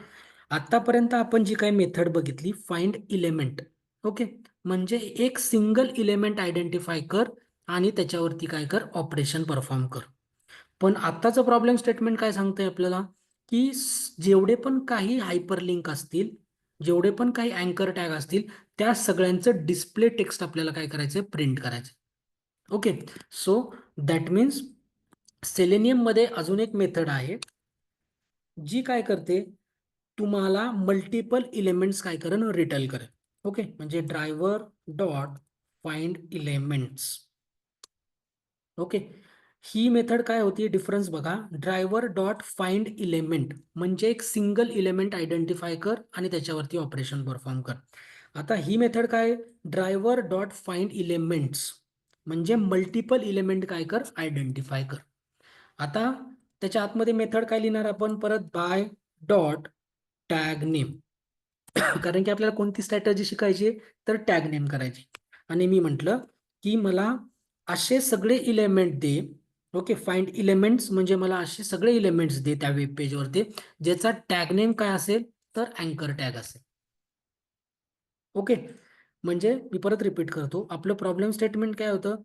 आतापर्यंत आपण जी काही मेथड बघितली, फाइंड इलेमेंट. ओके, म्हणजे एक सिंगल इलेमेंट आयडेंटिफाय कर आणि त्याच्यावरती काय कर, ऑपरेशन परफॉर्म कर. पण आत्ताचं प्रॉब्लेम स्टेटमेंट काय सांगतंय आपल्याला, की जेवढे पण काही हायपरलिंक असतील, जेवढे पण काही अँकर टॅग असतील, त्या सगळ्यांचं डिस्प्ले टेक्स्ट आपल्याला काय करायचं, प्रिंट करायचं. Okay, so that means selenium मध्ये अजून एक मेथड आहे जी काय करते, तुम्हाला मल्टिपल इलेमेंट्स काय करेन, रिटर्न करेल. ओके, म्हणजे driver dot find elements. Okay, ही मेथड काय होती, डिफरन्स बघा, ड्रायव्हर डॉट फाइंड इलेमेंट म्हणजे एक सिंगल इलेमेंट आयडेंटिफाय कर आणि त्याच्यावरती ऑपरेशन परफॉर्म कर. आता ही मेथड काय, ड्रायव्हर डॉट फाइंड इलेमेंट्स म्हणजे मल्टिपल इलेमेंट काय कर, आयडेंटिफाय कर. आता त्याच्या आतमध्ये मेथड काय लिहिणार आपण, परत बाय डॉट टॅग नेम. कारण की आपल्याला कोणती स्ट्रॅटर्जी शिकायची, तर टॅग नेम करायची. आणि मी म्हटलं की मला असे सगळे इलेमेंट दे. ओके, फाइंड इलेमेंट्स म्हणजे मला असे सगळे इलेमेंट्स दे त्या वेब पेजवरती ज्याचा टॅग नेम काय असेल, तर अँकर टॅग असेल. ओके, म्हणजे मी परत रिपीट करतो, आपलं प्रॉब्लेम स्टेटमेंट काय होतं,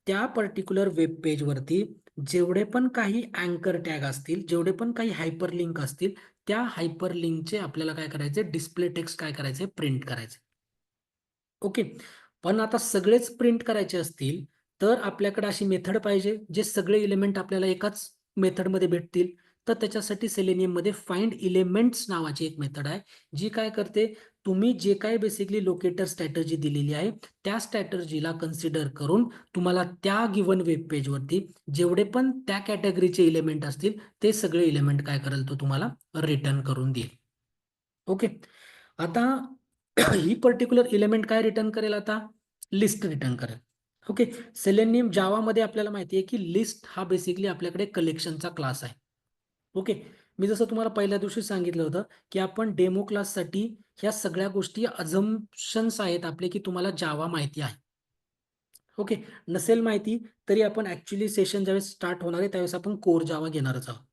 त्या पर्टिक्युलर वेब पेजवरती जेवढे पण काही अँकर टॅग असतील, जेवढे पण काही हायपर लिंक असतील, त्या हायपर लिंकचे आपल्याला काय करायचे, डिस्प्ले टेक्स्ट काय करायचे, प्रिंट करायचे. ओके, पण आता सगळेच प्रिंट करायचे असतील तर आपल्याकडे अशी मेथड पाहिजे जे सगळे इलेमेंट आपल्याला एकाच मेथडमध्ये भेटतील. तर त्याच्यासाठी सेलेनियम मध्ये फाइंड इलेमेंट्स नावाची एक मेथड आहे, जी काय करते, तुम्ही जे काय बेसिकली लोकेटर स्ट्रॅटर्जी दिलेली आहे त्या स्ट्रॅटर्जीला कन्सिडर करून तुम्हाला त्या गिवन वेब पेजवरती जेवढे पण त्या कॅटेगरीचे इलेमेंट असतील ते सगळे इलेमेंट काय करेल, तो तुम्हाला रिटर्न करून देईल. ओके, आता ही पर्टिक्युलर इलेमेंट काय रिटर्न करेल, आता लिस्ट रिटर्न करेल. ओके, सेलेनियम जावामध्ये आपल्याला माहिती आहे की लिस्ट हा बेसिकली आपल्याकडे कलेक्शनचा क्लास आहे. ओके, मी जसं तुम्हाला पहिल्या दिवशी सांगितलं होतं की आपण डेमो क्लाससाठी ह्या सगळ्या गोष्टी अझम्पशन्स आहेत आपले, की तुम्हाला जावा माहिती आहे. ओके, नसेल माहिती तरी आपण ऍक्च्युली सेशन ज्यावेळेस स्टार्ट होणार आहे त्यावेळेस आपण कोर जावा घेणारच आहोत.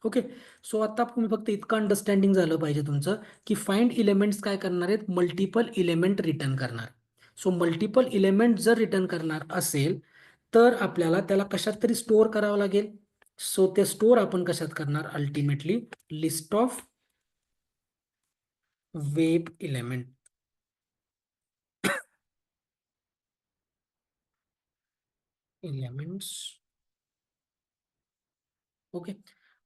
ओके. सो आता तुम्ही फक्त इतकं अंडरस्टँडिंग झालं पाहिजे तुमचं की फाइंड इलेमेंट्स काय करणार आहेत, मल्टिपल इलेमेंट रिटर्न करणार. सो मल्टिपल इलेमेंट जर रिटर्न करणार असेल तर आपल्याला त्याला कशात तरी स्टोअर करावं लागेल. सो ते स्टोअर आपण कशात करणार, ultimately list of web element. Elements. Okay.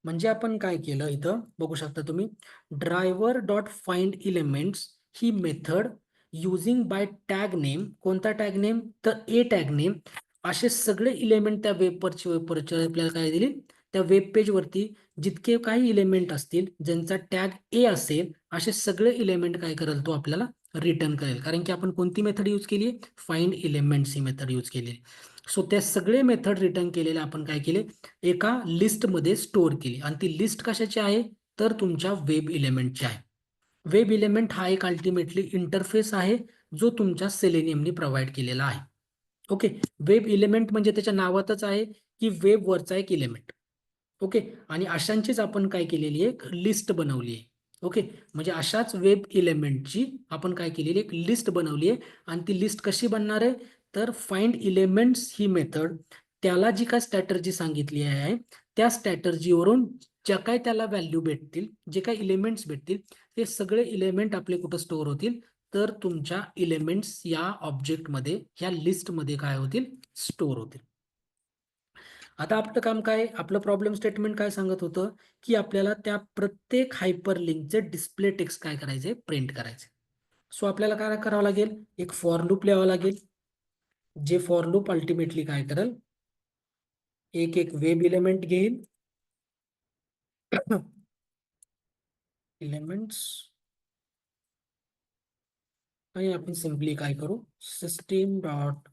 म्हणजे आपण काय केलं इथं बघू शकता तुम्ही, ड्रायव्हर डॉट फाइंड इलेमेंट्स ही method using by tag name. कोणता टॅग नेम, तर ए टॅग नेम. असे सगळे इलेमेंट त्या वेबवरची आपल्याला काय दिली, त्या वेब पेज वरती जितके काही इलेमेंट असतील ज्यांचा टॅग ए असेल असे सगळे इलेमेंट काय करेल तो आपल्याला रिटर्न करेल. कारण की आपण कोणती मेथड यूज केली आहे, फाइंड इलेमेंट्स ही मेथड यूज केली. सो त्या सगळे मेथड रिटर्न केलेले आपण काय केले, एका लिस्टमध्ये स्टोअर केली. आणि ती लिस्ट कशाची आहे, तर तुमच्या वेब इलेमेंटची आहे. वेब इलेमेंट हा एक अल्टिमेटली इंटरफेस आहे जो तुमच्या सेलेनियमनी प्रोव्हाइड केलेला आहे. ओके. वेब इलेमेंट म्हणजे त्याच्या नावातच आहे की वेब वरचा एक इलेमेंट. ओके. आणि अशांचीच आपण काय केलेली आहे, एक लिस्ट बनवली आहे. ओके. म्हणजे अशाच वेब इलेमेंटची आपण काय केलेली एक लिस्ट बनवली आहे. आणि ती लिस्ट कशी बनणार आहे, तर फाइंड इलेमेंट्स ही मेथड त्याला जी काय स्ट्रॅटर्जी सांगितली आहे त्या स्ट्रॅटर्जीवरून ज्या काय त्याला व्हॅल्यू भेटतील, जे काही इलेमेंट्स भेटतील ते सगळे इलेमेंट आपले कुठं स्टोअर होतील, तर तुमच्या इलेमेंट्स या ऑब्जेक्टमध्ये, ह्या लिस्टमध्ये काय होतील, स्टोअर होतील. आता आपलं काम काय, आपलं प्रॉब्लेम स्टेटमेंट काय सांगत होतं की आपल्याला त्या प्रत्येक हायपर लिंकचे डिस्प्ले टेक्स्ट काय करायचे, प्रिंट करायचे. सो आपल्याला काय करावं लागेल, एक फॉर लूप लिहावं लागेल. जे फॉर लूप अल्टिमेटली काय करेल, एक एक वेब इलेमेंट घेईल. इलेमेंट्स. आणि आपण सिम्पली काय करू, system dot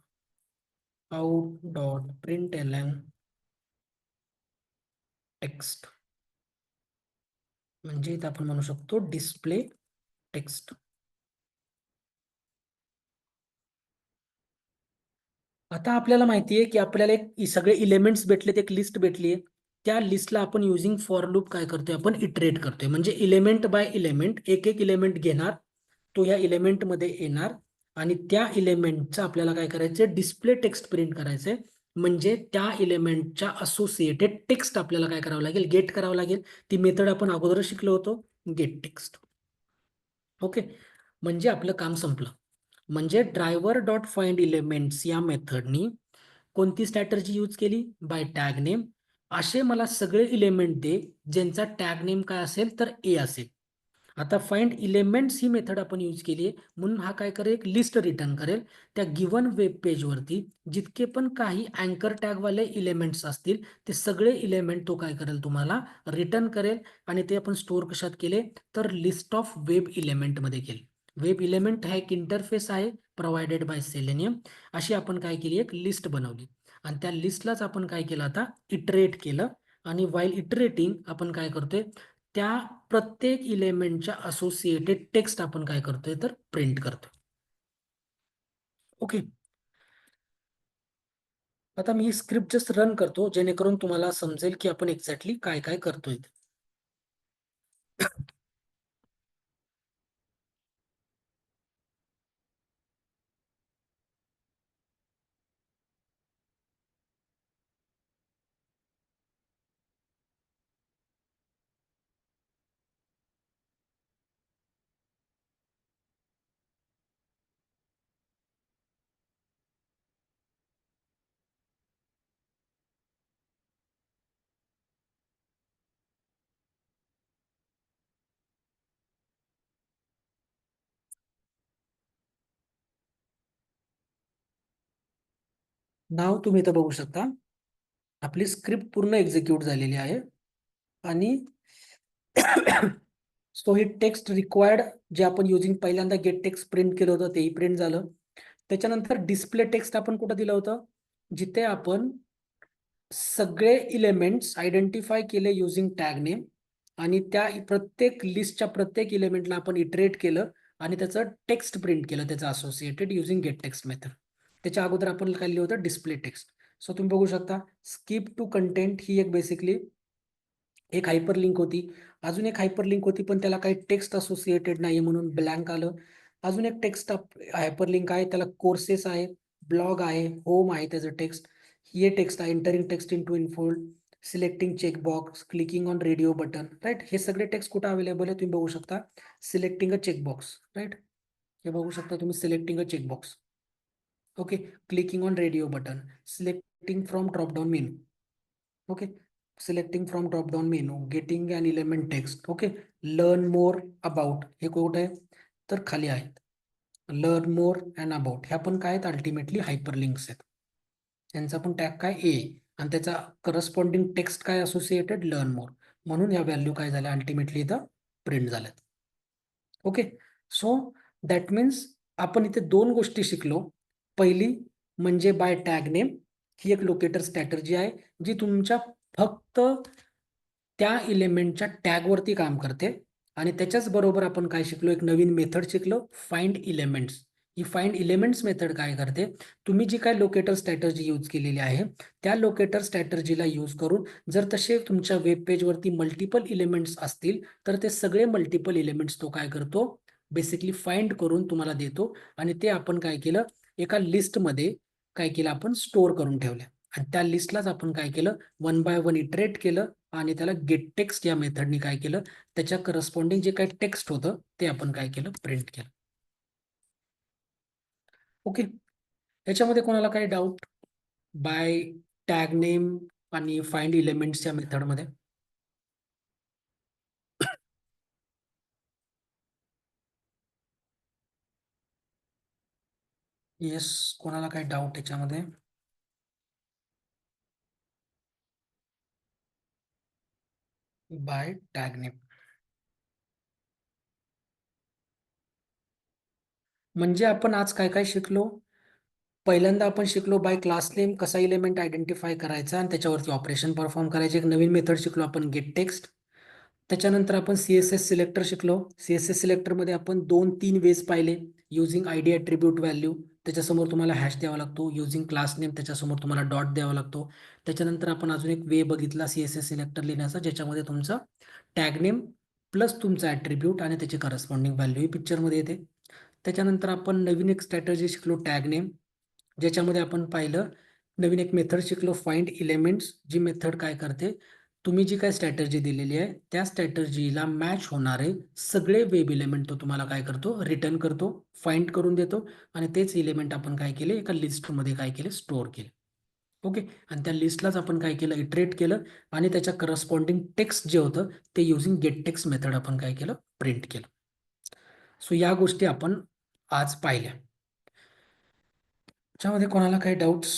out dot print L N text. म्हणजे इथे आपण म्हणू शकतो डिस्प्ले टेक्स्ट. आता आपल्याला माहिती आहे की आपल्याला एक सगळे इलेमेंट्स भेटलेत, एक लिस्ट भेटली आहे. त्या लिस्टला आपण युझिंग फॉर लूप काय करतोय, आपण इटरेट करतोय. म्हणजे इलेमेंट बाय इलेमेंट एक एक इलेमेंट घेणार, तो या इलेमेंटमध्ये येणार आणि त्या इलेमेंटचं आपल्याला काय करायचं, डिस्प्ले टेक्स्ट प्रिंट करायचंय. म्हणजे त्या इलेमेंटच्या असोसिएटेड टेक्स्ट आपल्याला काय करावं लागेल, गेट करावं लागेल. ती मेथड आपण अगोदर शिकलो होतो, गेट टेक्स्ट. ओके. म्हणजे आपलं काम संपलं. म्हणजे ड्रायव्हर डॉट फाइंड इलेमेंट्स या मेथडनी कोणती स्ट्रॅटर्जी यूज केली, बाय टॅग नेम. असे मला सगळे इलेमेंट दे ज्यांचा टॅग नेम काय असेल, तर ए असेल. आता फाइंड इलेमेंट्स ही मेथड आपण यूज केली आहे म्हणून हा काय करेल, एक लिस्ट रिटर्न करेल. त्या गिवन वेब पेजवरती जितके पण काही अँकर टॅगवाले इलेमेंट्स असतील ते सगळे इलेमेंट तो काय करेल, तुम्हाला रिटर्न करेल. आणि ते आपण स्टोअर कशात केले, तर लिस्ट ऑफ वेब इलेमेंटमध्ये केले. वेब इलेमेंट हा एक इंटरफेस आहे प्रोव्हाइडेड बाय सेलेनियम. अशी आपण काय केली, एक लिस्ट बनवली. आणि त्या लिस्टलाच आपण काय केलं, आता इटरेट केलं. आणि वाईल इटरेटिंग आपण काय करतोय, त्या प्रत्येक इलेमेंटच्या असोसिएटेड टेक्स्ट आपण काय करतोय, तर प्रिंट करतोय. ओके. आता मी स्क्रिप्ट जस्ट रन करतो जेणेकरून तुम्हाला समजेल की आपण एक्झॅक्टली काय काय करतोय. नाव तुम्ही इथं बघू शकता, आपली स्क्रिप्ट पूर्ण एक्झिक्यूट झालेली आहे. आणि सो ही टेक्स्ट रिक्वायर्ड जे आपण युजिंग पहिल्यांदा गेट टेक्स्ट प्रिंट केलं होतं तेही प्रिंट झालं. त्याच्यानंतर डिस्प्ले टेक्स्ट आपण कुठं दिलं होतं, जिथे आपण सगळे इलेमेंट्स आयडेंटिफाय केले युजिंग टॅग नेम. आणि त्या प्रत्येक लिस्टच्या प्रत्येक इलेमेंटला आपण इटरेट केलं आणि त्याचं टेक्स्ट प्रिंट केलं, त्याचं associated using gate text method. त्याच्या अगोदर आपण काय लिहिलं होतं, डिस्प्ले टेक्स्ट. सो तुम्ही बघू शकता स्किप टू कंटेंट ही एक बेसिकली एक हायपरलिंक होती, अजून एक हायपरलिंक होती, पण त्याला काही टेक्स्ट असोसिएटेड नाही म्हणून ब्लँक आलं. अजून एक टेक्स्ट हायपरलिंक आहे, त्याला कोर्सेस आहे, ब्लॉग आहे, होम आहे त्याचं टेक्स्ट. हे टेक्स्ट आहे, entering text into input field, selecting checkbox, clicking on radio button, right. हे सगळे टेक्स्ट कुठं अवेलेबल आहे तुम्ही बघू शकता. Selecting a checkbox, right. हे बघू शकता तुम्ही, selecting a checkbox. Okay. Clicking on radio button, selecting from drop down menu. Okay. Selecting from drop down menu, getting an element text. Okay. Learn more about, हे कुठे आहे तर खाली आहेत. लर्न मोर अँड अबाउट ह्या पण काय आहेत, अल्टिमेटली हायपरलिंक्स आहेत. यांचा पण टॅग काय ए, आणि त्याचा करस्पॉन्डिंग टेक्स्ट काय असोसिएटेड, लर्न मोर. म्हणून या व्हॅल्यू काय झाल्या अल्टिमेटली इथं प्रिंट झाल्यात. ओके. सो दॅट मीन्स आपण इथे दोन गोष्टी शिकलो. पहिली म्हणजे बाय टॅग नेम, ही एक लोकेटर स्ट्रॅटर्जी आहे जी तुमच्या फक्त त्या इलेमेंटच्या टॅगवरती काम करते. आणि त्याच्याच बरोबर आपण काय शिकलो, एक नवीन मेथड शिकलो, फाइंड इलेमेंट्स. ही फाइंड इलेमेंट्स मेथड काय करते, तुम्ही जी काय लोकेटर स्ट्रॅटर्जी यूज केलेली आहे त्या लोकेटर स्ट्रॅटर्जीला यूज करून जर तसे तुमच्या वेब पेजवरती मल्टिपल इलेमेंट्स असतील तर ते सगळे मल्टिपल इलेमेंट्स तो काय करतो, बेसिकली फाइंड करून तुम्हाला देतो. आणि ते आपण काय केलं, एका लिस्टमध्ये काय केलं, आपण स्टोअर करून ठेवल्या. आणि त्या लिस्टलाच आपण काय केलं, वन बाय वन इटरेट केलं आणि त्याला गेट टेक्स्ट या मेथडनी काय केलं, त्याच्या करस्पॉन्डिंग जे काही टेक्स्ट होतं ते आपण काय केलं, प्रिंट केलं. ओके. याच्यामध्ये कोणाला काही डाऊट बाय टॅग नेम आणि फाइंड इलेमेंट्स या मेथडमध्ये? येस, कोणाला काही डाऊट याच्यामध्ये? बाय टॅग नेम म्हणजे आपण आज काय काय शिकलो? पहिल्यांदा आपण शिकलो बाय क्लास नेम कसा इलेमेंट आयडेंटिफाय करायचा आणि त्याच्यावरती ऑपरेशन परफॉर्म करायचे. एक नवीन मेथड शिकलो आपण, गेट टेक्स्ट. त्याच्यानंतर आपण सीएसएस सिलेक्टर शिकलो. सीएसएस सिलेक्टरमध्ये आपण 2-3 वेज पाहिले. युझिंग आयडी ॲट्रिब्यूट व्हॅल्यू, त्याच्यासमोर तुम्हाला हॅश द्यावा लागतो. युझिंग क्लास नेम, त्याच्यासमोर तुम्हाला डॉट द्यावा लागतो. त्याच्यानंतर आपण अजून एक वे बघितला सीएसएस सिलेक्टर लिहिण्याचा, ज्याच्यामध्ये तुमचं टॅग नेम प्लस तुमचा ॲट्रिब्यूट आणि त्याची करस्पॉन्डिंग व्हॅल्यू ही पिक्चरमध्ये येते. त्याच्यानंतर आपण नवीन एक स्ट्रॅटर्जी शिकलो, टॅग नेम, ज्याच्यामध्ये आपण पाहिलं नवीन एक मेथड शिकलो, फाइंड इलेमेंट्स. जी मेथड काय करते, तुम्ही जी काय स्ट्रॅटर्जी दिलेली आहे त्या स्ट्रॅटर्जीला मॅच होणारे सगळे वेब इलेमेंट तो तुम्हाला काय करतो, रिटर्न करतो, फाइंड करून देतो. आणि तेच इलेमेंट आपण काय केले, एका लिस्टमध्ये काय केले, स्टोअर केले. ओके. आणि त्या लिस्टलाच आपण काय केलं, इटरेट केलं आणि त्याच्या करस्पॉन्डिंग टेक्स्ट जे होतं ते युझिंग गेट टेक्स्ट मेथड आपण काय केलं, प्रिंट केलं. सो या गोष्टी आपण आज पाहिल्या. त्याच्यामध्ये कोणाला काही डाऊट्स?